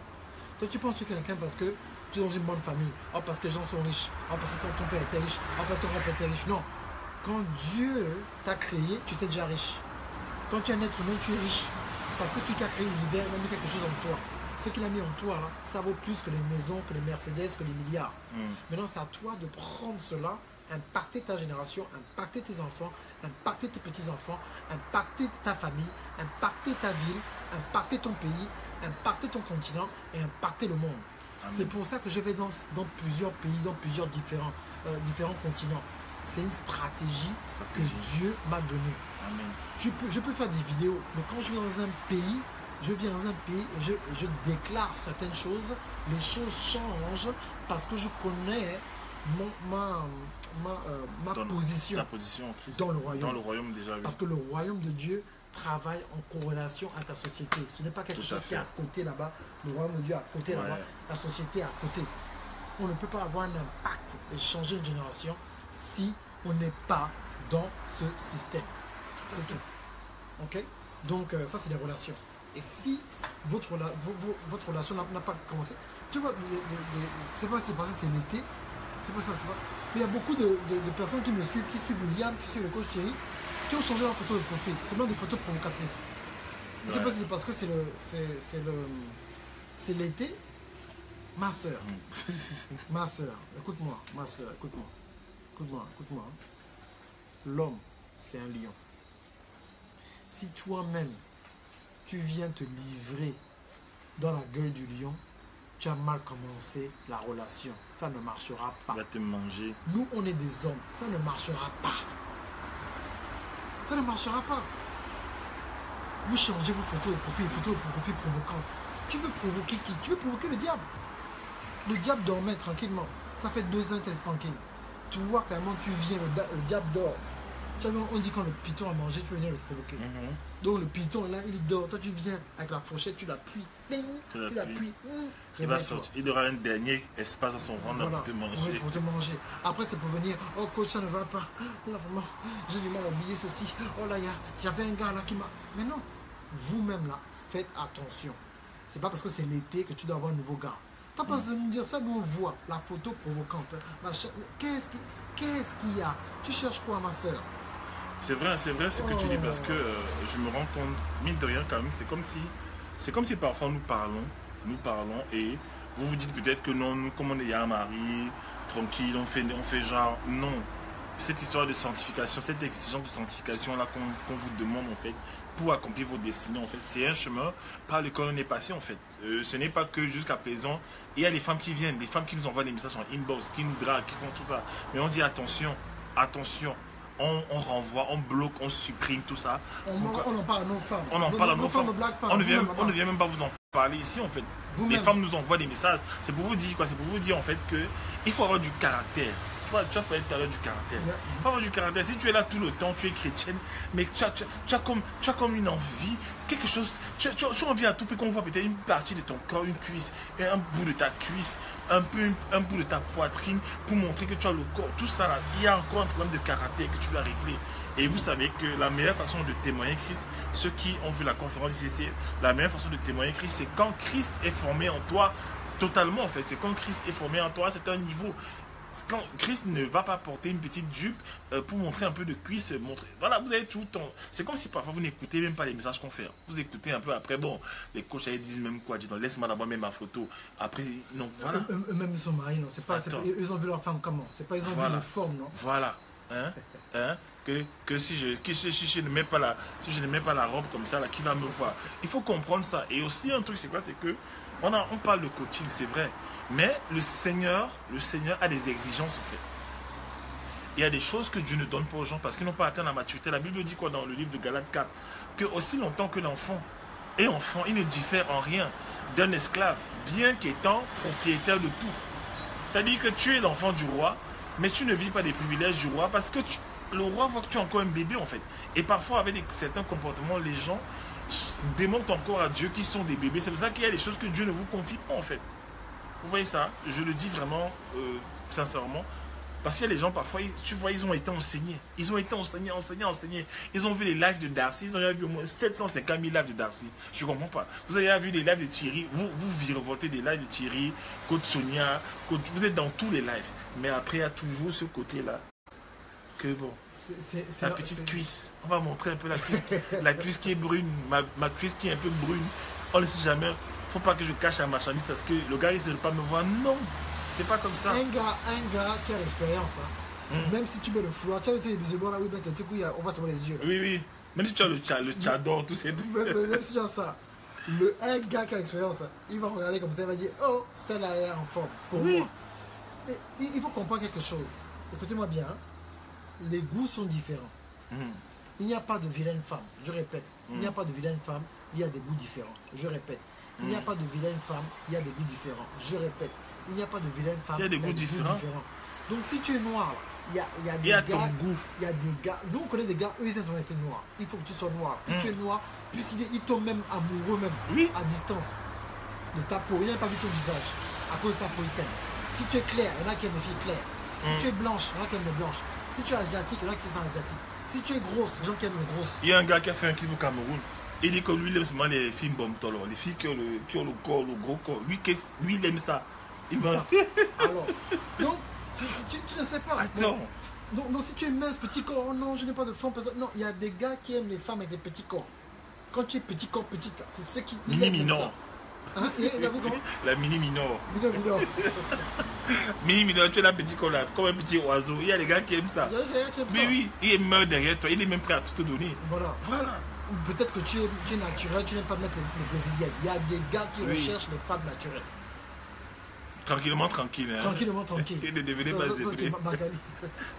S1: Toi, tu penses que tu es quelqu'un parce que tu es dans une bonne famille, parce que les gens sont riches, parce que ton père était riche, parce que ton père était riche. Non. Quand Dieu t'a créé, tu étais déjà riche. Quand tu es un être humain, tu es riche. Parce que celui qui a créé l'univers, il a mis quelque chose en toi. Ce qu'il a mis en toi, là, ça vaut plus que les maisons, que les Mercedes, que les milliards. Maintenant, c'est à toi de prendre cela, impacter ta génération, impacter tes enfants, impacter tes petits-enfants, impacter ta famille, impacter ta ville, impacter ton pays, impacter ton continent et impacter le monde. C'est pour ça que je vais dans plusieurs pays, dans plusieurs différents continents. C'est une stratégie que Dieu m'a donnée. Je peux faire des vidéos, mais quand je vais dans un pays, et je déclare certaines choses, les choses changent parce que je connais ma position,
S2: ta position en Christ,
S1: dans le royaume.
S2: Dans le royaume déjà. Oui.
S1: Parce que le royaume de Dieu travaille en corrélation avec la société. Ce n'est pas quelque chose qui est à côté là-bas. Le royaume de Dieu est à côté là-bas. La société est à côté. On ne peut pas avoir un impact et changer une génération si on n'est pas dans ce système. C'est tout. Ok? Donc ça c'est les relations. Et si votre relation n'a pas commencé, tu vois, c'est pas si c'est passé, c'est l'été, c'est pas ça, c'est pas. Il y a beaucoup de personnes qui me suivent, qui suivent William, qui suivent le coach Thierry, qui ont changé leur photo de profil. C'est même des photos provocatrices. Je sais pas si c'est parce que c'est l'été. Ma soeur, ma soeur, écoute-moi, ma soeur, écoute-moi. L'homme, c'est un lion. Si toi-même, tu viens te livrer dans la gueule du lion, tu as mal commencé la relation. Ça ne marchera pas.
S2: Il va te manger.
S1: Nous, on est des hommes. Ça ne marchera pas. Ça ne marchera pas. Vous changez vos photos de profil provocantes. Tu veux provoquer qui? Tu veux provoquer le diable. Le diable dormait tranquillement. Ça fait 2 ans que tu es tranquille. Tu vois carrément, tu viens, le diable dort. On dit quand le python a mangé, tu peux venir le provoquer. Donc le python là, il dort. Toi tu viens avec la fourchette, tu l'appuies. Tu l'appuies.
S2: Il va sortir. Il aura un dernier espace dans son ventre pour te manger.
S1: Oui, pour te manger. Après c'est pour venir. Oh coach, ça ne va pas. Là vraiment, j'ai du mal à oublier ceci. Oh là, il y avait un gars là qui m'a. Mais non, vous-même là, faites attention. C'est pas parce que c'est l'été que tu dois avoir un nouveau gars. Pas parce que nous dire ça, nous on voit la photo provocante. Qu'est-ce qu'il y a? Tu cherches quoi, ma soeur?
S2: C'est vrai ce que tu dis parce que je me rends compte, mine de rien quand même, c'est comme si parfois nous parlons et vous vous dites peut-être que non, nous comme on est un mari, tranquille, on fait genre, non. cette histoire de sanctification, cette exigence de sanctification là qu'on vous demande en fait pour accomplir vos destinées en fait, c'est un chemin par lequel on est passé en fait. Ce n'est pas que jusqu'à présent, il y a les femmes qui viennent, des femmes qui nous envoient des messages en inbox, qui nous draguent, qui font tout ça. Mais on dit attention, attention. On renvoie, on bloque, on supprime tout ça.
S1: On en parle à nos femmes.
S2: On en parle à nos femmes. On ne vient même pas vous en parler ici en fait. Les femmes nous envoient des messages. C'est pour vous dire quoi? C'est pour vous dire en fait que il faut avoir du caractère. Tu as parlé tout à l'heure du caractère. Il faut avoir du caractère. Si tu es là tout le temps, tu es chrétienne, mais tu as comme une envie, quelque chose. Tu as envie à tout prix qu'on voit peut-être une partie de ton corps, une cuisse, un bout de ta cuisse, un bout de ta poitrine pour montrer que tu as le corps. Tout ça là, il y a encore un problème de caractère que tu dois régler. Et vous savez que la meilleure façon de témoigner Christ, ceux qui ont vu la conférence ici, la meilleure façon de témoigner Christ, c'est quand Christ est formé en toi totalement en fait. C'est quand Christ est formé en toi, c'est un niveau. Quand Christ ne va pas porter une petite jupe pour montrer un peu de cuisse, montrer. Voilà, vous avez tout le temps. C'est comme si parfois vous n'écoutez même pas les messages qu'on fait. Vous écoutez un peu après, bon, les coachs disent même quoi, disent non, laisse-moi d'abord mettre ma photo. Après, non, voilà.
S1: Eux-mêmes sont mariés, non, c'est pas, ils ont vu leur femme comment? C'est pas, ils ont vu les formes, non?
S2: Voilà, hein? Que si je ne mets pas la robe comme ça, là, qui va me voir? Il faut comprendre ça. Et aussi un truc, c'est quoi? C'est que on parle de coaching, c'est vrai. Mais le Seigneur a des exigences en fait. Il y a des choses que Dieu ne donne pas aux gens parce qu'ils n'ont pas atteint la maturité. La Bible dit quoi dans le livre de Galates 4? Que aussi longtemps que l'enfant est enfant, il ne diffère en rien d'un esclave, bien qu'étant propriétaire de tout. C'est-à-dire que tu es l'enfant du roi, mais tu ne vis pas des privilèges du roi parce que le roi voit que tu es encore un bébé en fait. Et parfois avec certains comportements, les gens démontrent encore à Dieu qu'ils sont des bébés. C'est pour ça qu'il y a des choses que Dieu ne vous confie pas en fait. Vous voyez ça? Je le dis vraiment sincèrement. Parce qu'il y a des gens parfois, tu vois, ils ont été enseignés. Ils ont été enseignés. Ils ont vu les lives de Darcy. Ils ont vu au moins 750 000 lives de Darcy. Je ne comprends pas. Vous avez vu les lives de Thierry. Vous revoltez des lives de Thierry, Côte Sonia. Vous êtes dans tous les lives. Mais après, il y a toujours ce côté-là. Que bon. C'est la petite cuisse. On va montrer un peu la cuisse. La cuisse qui est brune. Ma cuisse qui est un peu brune. On ne sait jamais. Faut pas que je cache la marchandise parce que le gars il ne veut pas me voir. Non, c'est pas comme ça.
S1: Un gars qui a l'expérience, même si tu mets le flou, tu as des bisous là, oui, on va se voir les yeux.
S2: Oui. Même si tu as le tchador, tout c'est.
S1: Même si tu as ça, un gars qui a l'expérience, il va regarder comme ça, il va dire, oh, celle-là est en forme pour moi. Mais il faut comprendre quelque chose. Écoutez-moi bien, les goûts sont différents. Il n'y a pas de vilaine femme, je répète. Il n'y a pas de vilaine femme, il y a des goûts différents. Je répète. Il n'y a pas de vilaine femme, il y a des goûts différents. Je répète, il n'y a pas de vilaine femme,
S2: il y a des goûts différents.
S1: Donc si tu es noir, il y a des gars, il y a des gars, nous on connaît des gars, eux ils ont fait noir. Il faut que tu sois noir. Si tu es noir, puis ils tombent même amoureux même, à distance de ta peau. Il n'a pas vu ton visage à cause de ta peau italienne. Si tu es clair, il y en a qui aiment les filles claires. Si tu es blanche, il y en a qui aiment les blanches. Si tu es asiatique, il y en a qui sont asiatiques. Si tu es grosse, les gens qui aiment les grosses.
S2: Il y a un gars qui a fait un clip au Cameroun. Il dit que lui, il aime seulement les filles bomtolo, les filles qui ont le corps, le gros corps. Lui, il aime ça. Il va...
S1: Alors, donc, tu ne sais pas.
S2: Attends.
S1: Donc, si tu es mince, petit corps, oh non, je n'ai pas de forme. Non, il y a des gars qui aiment les femmes avec des petits corps. Quand tu es petit corps, petite, c'est ceux qui
S2: mini minor.
S1: Hein?
S2: La mini minor.
S1: Mini
S2: mini minor, tu es là petit corps là, comme un petit oiseau. Il y a des gars qui aiment ça. Mais oui, il meurt derrière toi, il est même prêt à tout te donner. Voilà.
S1: Peut-être que tu es naturel, tu n'aimes pas mettre les brésiliennes. Il y a des gars qui recherchent les femmes naturelles.
S2: Tranquillement, tranquille. Hein.
S1: Tranquillement, tranquille.
S2: Et ne devenez pas zébré.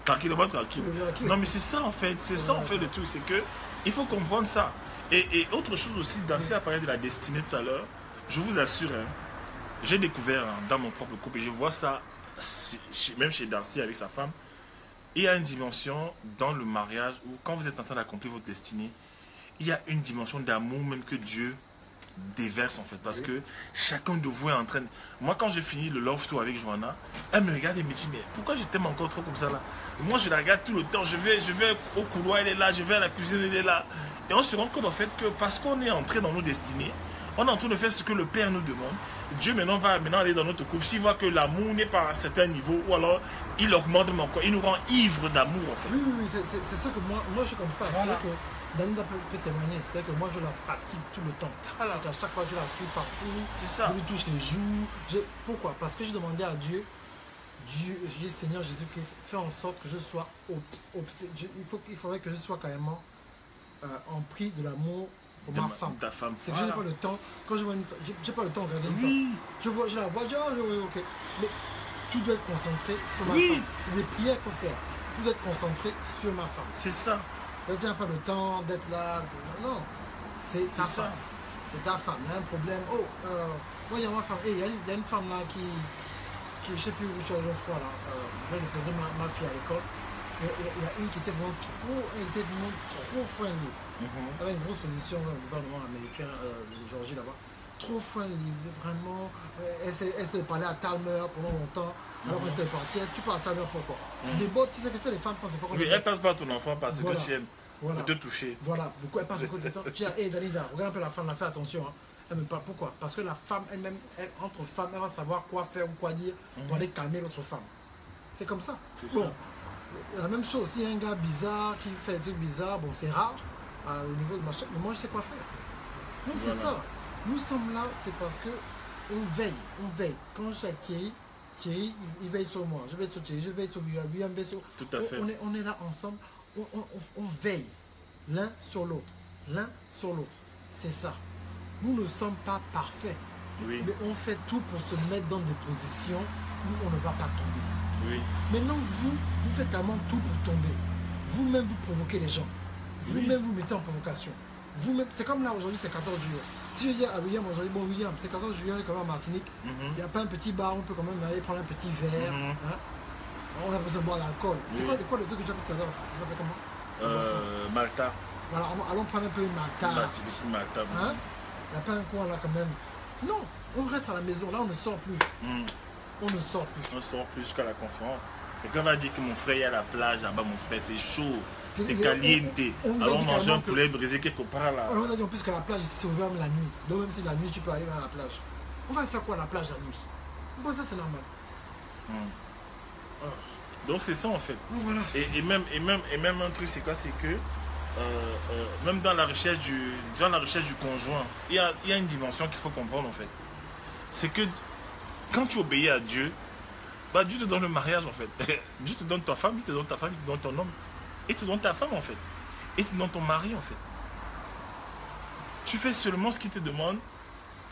S2: Tranquillement, tranquille. Non, mais c'est ça en fait. C'est ça en fait le truc. C'est que il faut comprendre ça. Et autre chose aussi, Darcy a parlé de la destinée tout à l'heure. Je vous assure, hein, j'ai découvert dans mon propre couple, et je vois ça même chez Darcy avec sa femme. Il y a une dimension dans le mariage où quand vous êtes en train d'accomplir votre destinée, il y a une dimension d'amour même que Dieu déverse en fait. Parce que chacun de vous est en train de... Moi quand j'ai fini le love tour avec Johanna, elle me regarde et me dit mais pourquoi je t'aime encore trop comme ça là? Moi je la regarde tout le temps, je vais au couloir, elle est là, je vais à la cuisine, elle est là. Et on se rend compte en fait que parce qu'on est entré dans nos destinées, on est en train de faire ce que le Père nous demande. Dieu maintenant va aller dans notre couple. S'il voit que l'amour n'est pas à un certain niveau, ou alors il augmente même encore, il nous rend ivres d'amour en fait.
S1: Oui, c'est ça que moi je suis comme ça.
S2: Voilà.
S1: C'est que Dalinda peut témoigner, c'est-à-dire que moi je la fatigue tout le temps.
S2: Voilà.
S1: C'est qu'à chaque fois je la suis partout.
S2: C'est ça.
S1: Je lui touche les joues. Pourquoi? Parce que j'ai demandé à Dieu Dieu, je dis Seigneur Jésus-Christ, fais en sorte que je sois il faudrait que je sois carrément en prix de l'amour pour ma femme.
S2: Ta femme.
S1: C'est que je n'ai pas le temps, quand je vois une femme, j'ai pas le temps de regarder une femme. Je la vois, je dis, ok. Mais tout doit être concentré sur ma femme. C'est des prières qu'il faut faire. Tout doit être concentré sur ma femme.
S2: C'est ça.
S1: Tu n'as pas le temps d'être là. Non, c'est ta femme. C'est ta femme. Il y a un problème. Oh, moi, il y a ma femme. Il y a une femme là qui je ne sais plus où je suis allé l'autre fois là. Je vais déposer ma fille à l'école. Il y a une qui était vraiment trop friendly. Elle a une grosse position dans le gouvernement américain de Géorgie là-bas. Trop friendly, vraiment. Elle s'est parlé à Talmer pendant longtemps. Alors qu'elle s'est partie, tu parles à Talmer pourquoi? Des bottes, tu sais que les femmes pensent pourquoi.
S2: Oui, elle passe par ton enfant parce que tu aimes.
S1: Voilà.
S2: Pour te toucher.
S1: Voilà, beaucoup elle passe beaucoup de temps. Tu dis, hé Dalida, regarde un peu la femme, fais attention. Hein. Elle me parle pourquoi? Parce que la femme elle-même, entre femmes, elle va savoir quoi faire ou quoi dire pour aller calmer l'autre femme. C'est comme ça. Bon, la même chose, s'il y a un gars bizarre qui fait des trucs bizarres, bon, c'est rare au niveau de ma chaîne, mais moi je sais quoi faire. Donc c'est ça. Nous sommes là, c'est parce que on veille. Quand je suis avec Thierry, il veille sur moi. Je veille sur Thierry, je veille sur William, veille sur.
S2: Tout à fait.
S1: On est là ensemble, on veille l'un sur l'autre. C'est ça. Nous ne sommes pas parfaits, mais on fait tout pour se mettre dans des positions où on ne va pas tomber. Maintenant, vous faites carrément tout pour tomber. Vous-même, vous provoquez les gens. Vous-même, vous mettez en provocation. Vous-même, c'est comme là, aujourd'hui, c'est 14 juillet. Si je dis à William aujourd'hui, bon William, c'est 14 juillet, on est quand même en Martinique, il n'y a pas un petit bar, on peut quand même aller prendre un petit verre. Hein? On a besoin de boire de l'alcool. C'est quoi le truc que j'ai appris tout à l'heure? Ça s'appelle comment?
S2: Malta.
S1: Voilà, allons prendre un peu une Malta.
S2: Malta.
S1: Hein? Il n'y a pas un coin là quand même. Non, on reste à la maison, là on ne sort plus. On ne sort plus.
S2: On ne sort plus jusqu'à la conférence. Quelqu'un va dire que mon frère est à la plage, là-bas mon frère c'est chaud, c'est caliente. Alors on mange un poulet brisé quelque part là.
S1: On nous a dit en plus que la plage c'est ouvert la nuit. Donc même si la nuit tu peux aller à la plage. On va faire quoi à la plage la nuit? Bon ça c'est normal.
S2: Donc c'est ça en fait.
S1: Voilà.
S2: Et même un truc c'est quoi? C'est que même dans la recherche du conjoint, il y a une dimension qu'il faut comprendre en fait. C'est que quand tu obéis à Dieu, bah Dieu te donne le mariage en fait. Dieu te donne ta femme, il te donne ta femme, il te donne ton homme. Il te donne ta femme en fait. Il te donne ton mari en fait. Tu fais seulement ce qu'il te demande.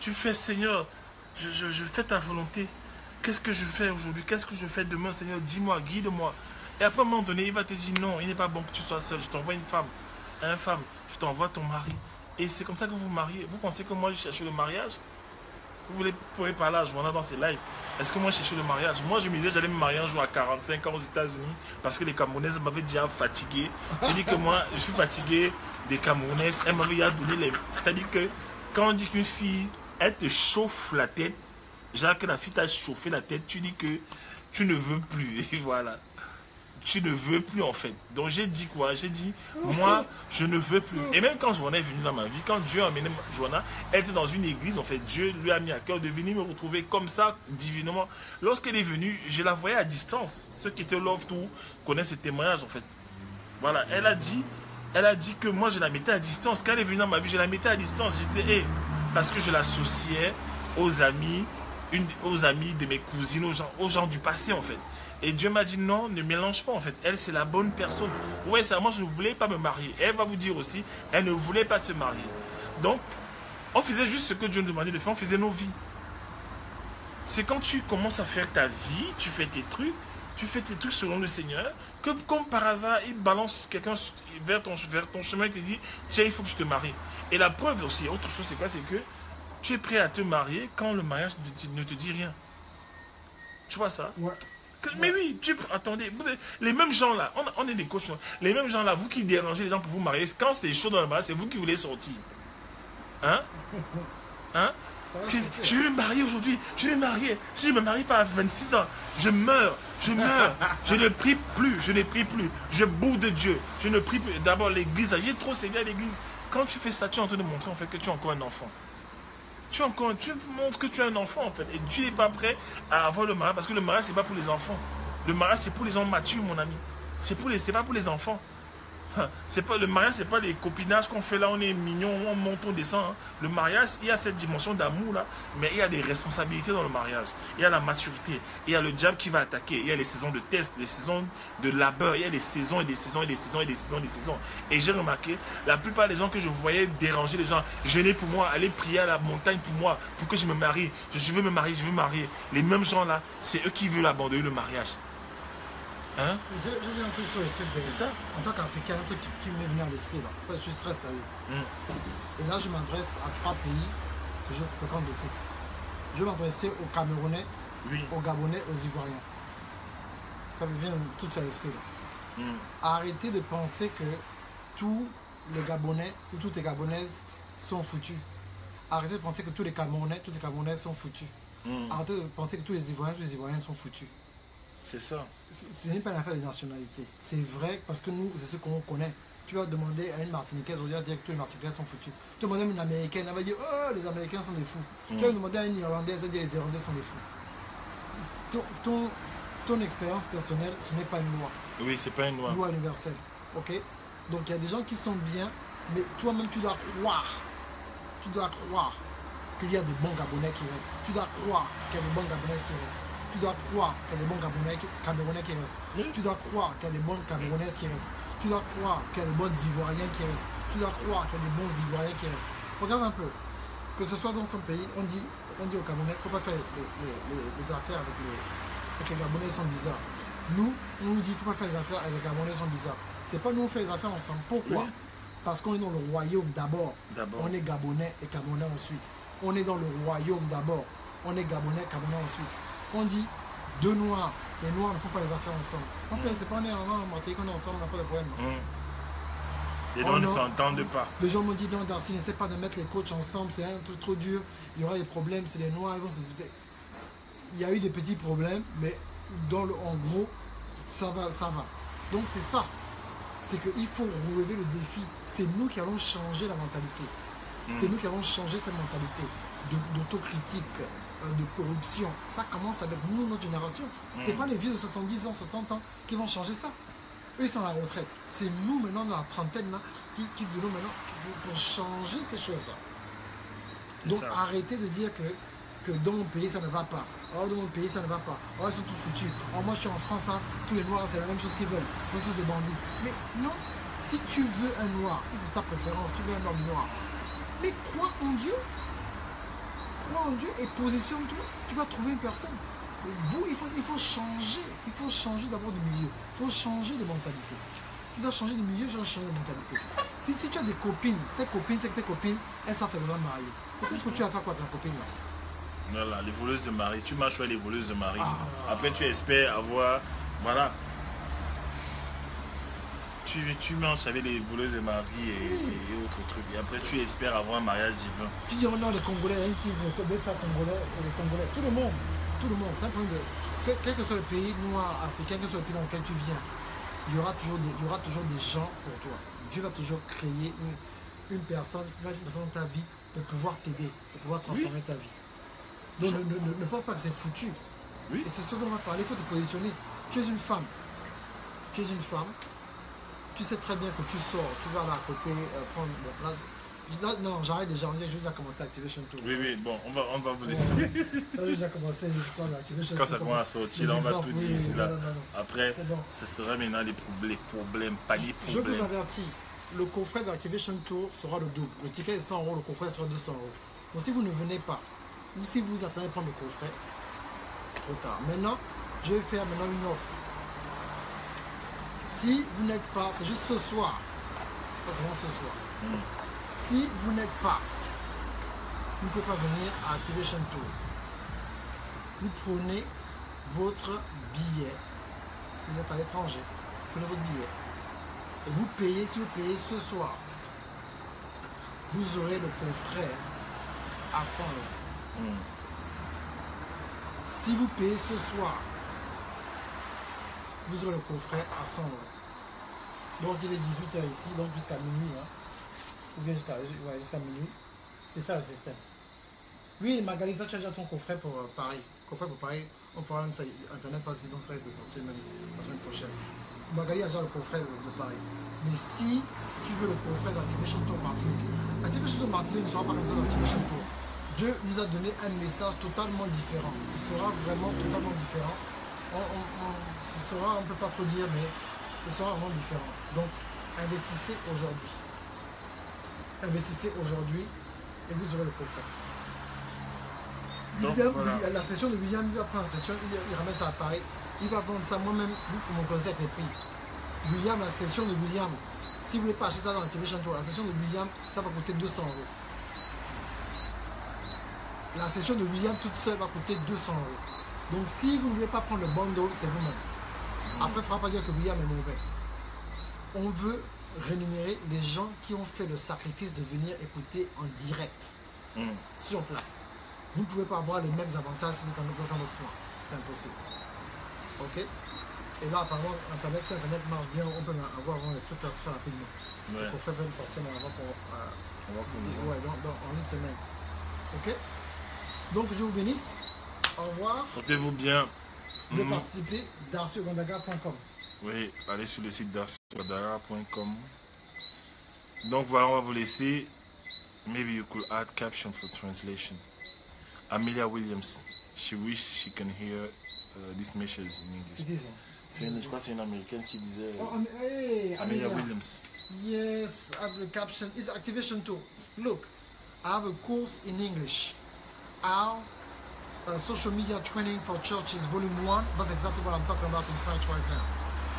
S2: Tu fais Seigneur, je fais ta volonté. Qu'est-ce que je fais aujourd'hui? Qu'est-ce que je fais demain Seigneur? Dis-moi, guide-moi. Et après à un moment donné, il va te dire non, il n'est pas bon que tu sois seul. Je t'envoie une femme. Je t'envoie ton mari. Et c'est comme ça que vous vous mariez. Vous pensez que moi je cherche le mariage? Vous pouvez parler à Joanna dans ses lives. Est-ce que moi je cherchais le mariage? Moi je me disais j'allais me marier un jour à 45 ans aux États-Unis parce que les Camerounaises m'avaient déjà fatigué. Je dis que moi je suis fatigué des Camerounaises. Elle m'avait déjà donné les. C'est-à-dire que quand on dit qu'une fille elle te chauffe la tête, genre que la fille t'a chauffé la tête, tu dis que tu ne veux plus. Et voilà. Tu ne veux plus en fait. Donc j'ai dit quoi? J'ai dit, moi, je ne veux plus. Et même quand Joanna est venue dans ma vie, quand Dieu a amené Joanna, elle était dans une église, en fait, Dieu lui a mis à cœur de venir me retrouver comme ça, divinement. Lorsqu'elle est venue, je la voyais à distance. Ceux qui étaient Love Tour connaissent ce témoignage, en fait. Voilà, elle a dit que moi, je la mettais à distance. Quand elle est venue dans ma vie, je la mettais à distance. Je disais, parce que je l'associais aux amis de mes cousines, aux gens du passé, en fait. Et Dieu m'a dit non, ne mélange pas en fait. Elle, c'est la bonne personne. Ouais, ça, moi, je ne voulais pas me marier. Elle va vous dire aussi, elle ne voulait pas se marier. Donc, on faisait juste ce que Dieu nous demandait de faire. On faisait nos vies. C'est quand tu commences à faire ta vie, tu fais tes trucs selon le Seigneur, que comme par hasard, il balance quelqu'un vers ton chemin et te dit, tiens, il faut que je te marie. Et la preuve aussi, autre chose, c'est quoi? C'est que tu es prêt à te marier quand le mariage ne te dit rien. Tu vois ça?
S1: Ouais.
S2: Mais oui, attendez, les mêmes gens là, on est des cochons. Les mêmes gens là, vous qui dérangez les gens pour vous marier, quand c'est chaud dans le mariage, c'est vous qui voulez sortir. Hein? Je vais me marier aujourd'hui, je vais me marier. Si je ne me marie pas à 26 ans, je meurs. Je ne prie plus, je boude de Dieu. Je ne prie plus. D'abord l'église, j'ai trop servi à l'église. Quand tu fais ça, tu es en train de montrer en fait que tu es encore un enfant. Tu montres que tu es un enfant en fait. Et Dieu n'est pas prêt à avoir le mariage. Parce que le mariage, ce n'est pas pour les enfants. Le mariage, c'est pour les gens matures, mon ami. C'est pas pour les enfants. C'est pas, le mariage, c'est pas les copinages qu'on fait là, on est mignon, on monte, on descend. Hein. Le mariage, il y a cette dimension d'amour là, mais il y a des responsabilités dans le mariage. Il y a la maturité, il y a le diable qui va attaquer, il y a les saisons de test, les saisons de labeur, il y a des saisons et des saisons et des saisons et des saisons et des saisons. Et j'ai remarqué, la plupart des gens que je voyais déranger les gens, jeûner pour moi, aller prier à la montagne pour moi, pour que je me marie, je veux me marier, je veux me marier. Les mêmes gens là, c'est eux qui veulent abandonner le mariage. Hein?
S1: J'ai dit un truc sur les trucs de...
S2: C'est ça.
S1: En tant qu'Africain, un truc qui m'est venu à l'esprit là. Ça, je suis très sérieux. Et là, je m'adresse à 3 pays que je fréquente beaucoup. Je vais m'adresser aux Camerounais,
S2: Oui.
S1: aux Gabonais, aux Ivoiriens. Ça me vient tout à l'esprit là. Arrêtez de penser que tous les Gabonais ou toutes les Gabonaises sont foutus. Arrêtez de penser que tous les Camerounais, toutes les Camerounaises sont foutus. Arrêtez de penser que tous les Ivoiriens sont foutus.
S2: C'est ça.
S1: Ce n'est pas une affaire de nationalité. C'est vrai parce que nous, c'est ce qu'on connaît. Tu vas demander à une Martiniquaise, on va dire que tous les Martiniquais sont foutus. Tu vas demander à une Américaine, elle va dire oh, les Américains sont des fous. Tu vas demander à une Irlandaise, elle va dire les Irlandais sont des fous. Ton expérience personnelle, ce n'est pas une loi.
S2: Oui, c'est pas une loi.
S1: Loi universelle. Ok. Donc il y a des gens qui sont bien, mais toi-même tu dois croire. Tu dois croire qu'il y a des bons Gabonais qui restent. Tu dois croire qu'il y a des bons Gabonaises qui restent. Tu dois croire qu'il y a des bons Camerounais qui restent.
S2: Oui.
S1: Tu dois croire qu'il y a des bonnes Camerounaises qui restent. Tu dois croire qu'il y a des bons Ivoiriens qui restent. Tu dois croire qu'il y a des bons Ivoiriens qui restent. Regarde un peu. Que ce soit dans son pays, on dit au Camerounais qu'il ne faut pas faire les affaires avec les Gabonais, ils sont bizarres. Nous, on nous dit qu'il ne faut pas faire les affaires avec les Camerounais, ils sont bizarres. C'est pas nous, on fait les affaires ensemble. Pourquoi?
S2: Oui.
S1: Parce qu'on est dans le royaume d'abord. On est Gabonais et Camerounais ensuite. On est dans le royaume d'abord. On est Gabonais, Camerounais ensuite. On dit deux noirs, les noirs ne font pas les affaires ensemble. En fait, c'est pas on est en Martinique, on est ensemble, on n'a pas de problème.
S2: Les gens ne s'entendent pas.
S1: Les gens m'ont dit non, Darcy, n'essaie pas de mettre les coachs ensemble, c'est un truc trop dur, il y aura des problèmes, c'est les noirs, ils vont se... Il y a eu des petits problèmes, mais en gros, ça va. Donc c'est ça. C'est qu'il faut relever le défi. C'est nous qui allons changer la mentalité. C'est nous qui allons changer cette mentalité d'autocritique, de corruption. Ça commence avec nous, notre génération. C'est pas les vieux de 70 ans, 60 ans qui vont changer ça. Eux, ils sont à la retraite. C'est nous, maintenant, dans la trentaine, là, qui venons maintenant pour changer ces choses-là. Donc, arrêtez de dire que dans mon pays, ça ne va pas. Oh, dans mon pays, ça ne va pas. Oh, ils sont tous foutus. Oh, moi, je suis en France, hein, tous les noirs, c'est la même chose qu'ils veulent. Ils sont tous des bandits. Mais non, si tu veux un noir, si c'est ta préférence, tu veux un homme noir, mais crois en Dieu. Crois en Dieu et positionne-toi. Tu vas trouver une personne. Vous, il faut changer. Il faut changer d'abord de milieu. Il faut changer de mentalité. Tu dois changer de milieu, tu dois changer de mentalité. Si tu as des copines, tes copines, c'est que tes copines, elles sortent exemples mariées. Peut-être que tu vas faire quoi avec la copine là?
S2: Voilà, les voleuses de mari. Tu marches sur les voleuses de mari. Après, tu espères avoir... Voilà. Tu manges avec les voleuses de mari et autres trucs. Et après, tu espères avoir un mariage divin.
S1: Tu dis, oh non, les Congolais, qui disent, les femmes congolais et les Congolais. Tout le monde. C'est un problème de... Quel que soit le pays noir, africain, quel que soit le pays dans lequel tu viens, il y aura toujours des gens pour toi. Dieu va toujours créer une personne dans ta vie pour pouvoir t'aider, pour pouvoir transformer ta vie. Donc ne pense pas que c'est foutu.
S2: Oui.
S1: Et c'est ce dont on va parler, il faut te positionner. Tu es une femme. Tu sais très bien que tu sors, tu vas là à côté prendre... Bon, là, non, j'arrête déjà, j'ai déjà commencé Activation Tour.
S2: Oui, bon, on va vous laisser.
S1: J'ai déjà commencé l'histoire d'Activation
S2: Tour. Quand ça commence à sortir, là, on va tout dire ici, là.
S1: Non.
S2: Après,
S1: bon.
S2: ce sera maintenant les problèmes, pas les problèmes.
S1: Je vous avertis, le coffret d'Activation Tour sera le double. Le ticket est 100 €, le coffret sera 200 €. Donc si vous ne venez pas, ou si vous attendez de prendre le coffret, trop tard. Maintenant, je vais faire une offre. Si vous n'êtes pas, c'est juste ce soir. C'est vraiment ce soir. Si vous n'êtes pas, vous ne pouvez pas venir à Activation Tour. Vous prenez votre billet. Si vous êtes à l'étranger, prenez votre billet. Et vous payez, si vous payez ce soir, vous aurez le coffret à 100 €. Si vous payez ce soir, vous aurez le coffret à 100 €. Donc il est 18 h ici, donc jusqu'à minuit. Hein. Ou bien jusqu'à minuit. C'est ça le système. Oui, Magali, toi tu as déjà ton coffret pour Paris. Coffret pour Paris, on fera même ça. Internet passe vite, on se reste de sortir même la semaine prochaine. Magali a déjà le coffret de Paris. Mais si tu veux le coffret d'Activation Tour Martinique, Activation Tour Martinique ne sera pas comme ça d'Activation Tour. Dieu nous a donné un message totalement différent. Ce sera vraiment totalement différent. Ce sera, on ne peut pas trop dire, mais ce sera vraiment différent. Donc, investissez aujourd'hui. Investissez aujourd'hui et vous aurez le coffret.
S2: Donc,
S1: William,
S2: voilà.
S1: la session de William, il va prendre la session, il ramène ça à Paris. Il va vendre ça moi-même, vu que mon concept est pris. William, la session de William, si vous ne voulez pas acheter ça dans l'Activation Tour, la session de William, ça va coûter 200 €. La session de William toute seule va coûter 200 €. Donc si vous ne voulez pas prendre le bundle, c'est vous-même. Après, il ne faudra pas dire que William est mauvais. On veut rémunérer les gens qui ont fait le sacrifice de venir écouter en direct, sur place. Vous ne pouvez pas avoir les mêmes avantages si c'est dans un autre coin. C'est impossible. Ok? Et là, apparemment, Internet, si Internet marche bien, on peut avoir les trucs très rapidement.
S2: Ouais.
S1: Le coffret peut me sortir avant pour,
S2: On va
S1: en une semaine. Ok? Donc, je vous bénisse. Au revoir.
S2: Portez-vous bien.
S1: Vous pouvez participer darcyogondaga.com.
S2: Oui, allez sur le site darcyogondaga.com. Donc voilà, on va vous laisser. Maybe you could add caption for translation. Amelia Williams, she wish she can hear this message in
S1: C'est
S2: English.
S1: qui ça?
S2: Je crois que c'est une américaine qui disait.
S1: Oh, hey,
S2: Amelia
S1: Amelia.
S2: Williams.
S1: Yes, at the caption is Activation Tool. Look, I have a course in English. How social media training for churches, volume 1. That's exactly what I'm talking about in French right now.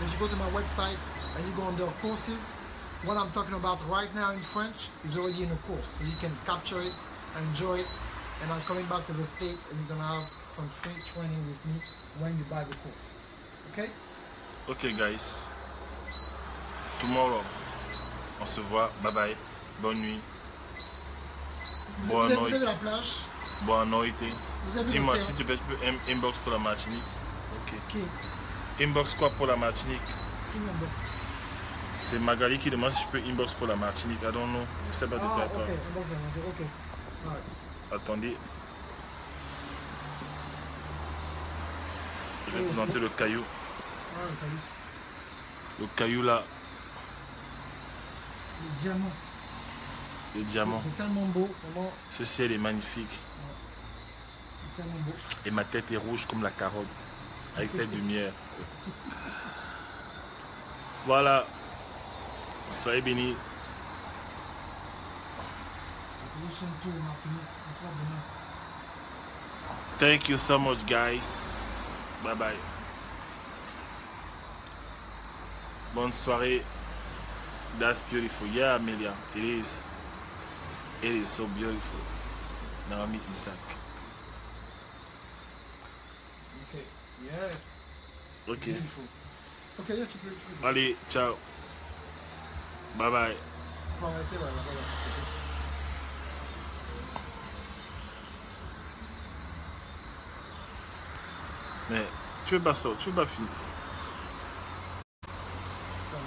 S1: If you go to my website and you go under courses, what I'm talking about right now in French is already in a course. So you can capture it, enjoy it, and I'm coming back to the States and you're going to have some free training with me when you buy the course. Okay?
S2: Ok, guys. Tomorrow, on se voit. Bye bye. Bonne nuit.
S1: Vous
S2: Bonne
S1: avez
S2: nuit.
S1: la plage?
S2: Bonne nuit.
S1: Vous avez
S2: Dis-moi
S1: l'océan?
S2: si tu peux inbox pour la Martinique. Ok.
S1: Qui?
S2: Inbox quoi pour la Martinique?
S1: Qui m'inbox?
S2: C'est Magali qui demande si je peux inbox pour la Martinique. I don't know. Je sais pas de
S1: Ah,
S2: quoi
S1: ok,
S2: elle parle.
S1: inbox, ok. Alright.
S2: Attendez. Je vais présenter le caillou.
S1: Ah, le caillou.
S2: Le caillou là,
S1: Les diamants.
S2: le diamant.
S1: C'est tellement beau, vraiment,
S2: Ce ciel est magnifique.
S1: c'est tellement beau.
S2: Et ma tête est rouge comme la carotte. Avec cette lumière. Voilà. Soyez bénis.
S1: Activation Tour Martinique, on se voit demain.
S2: Thank you so much, guys. Bye bye. Bonne soirée. That's beautiful. Yeah, Amelia. It is. It is so beautiful. Naomi Isaac.
S1: Ok, yes.
S2: Ok.
S1: Beautiful. Ok, là, tu peux.
S2: Allez, ciao. Bye bye.
S1: Faut arrêter, voilà.
S2: Mais tu veux pas ça, tu veux pas finir.
S1: Voilà.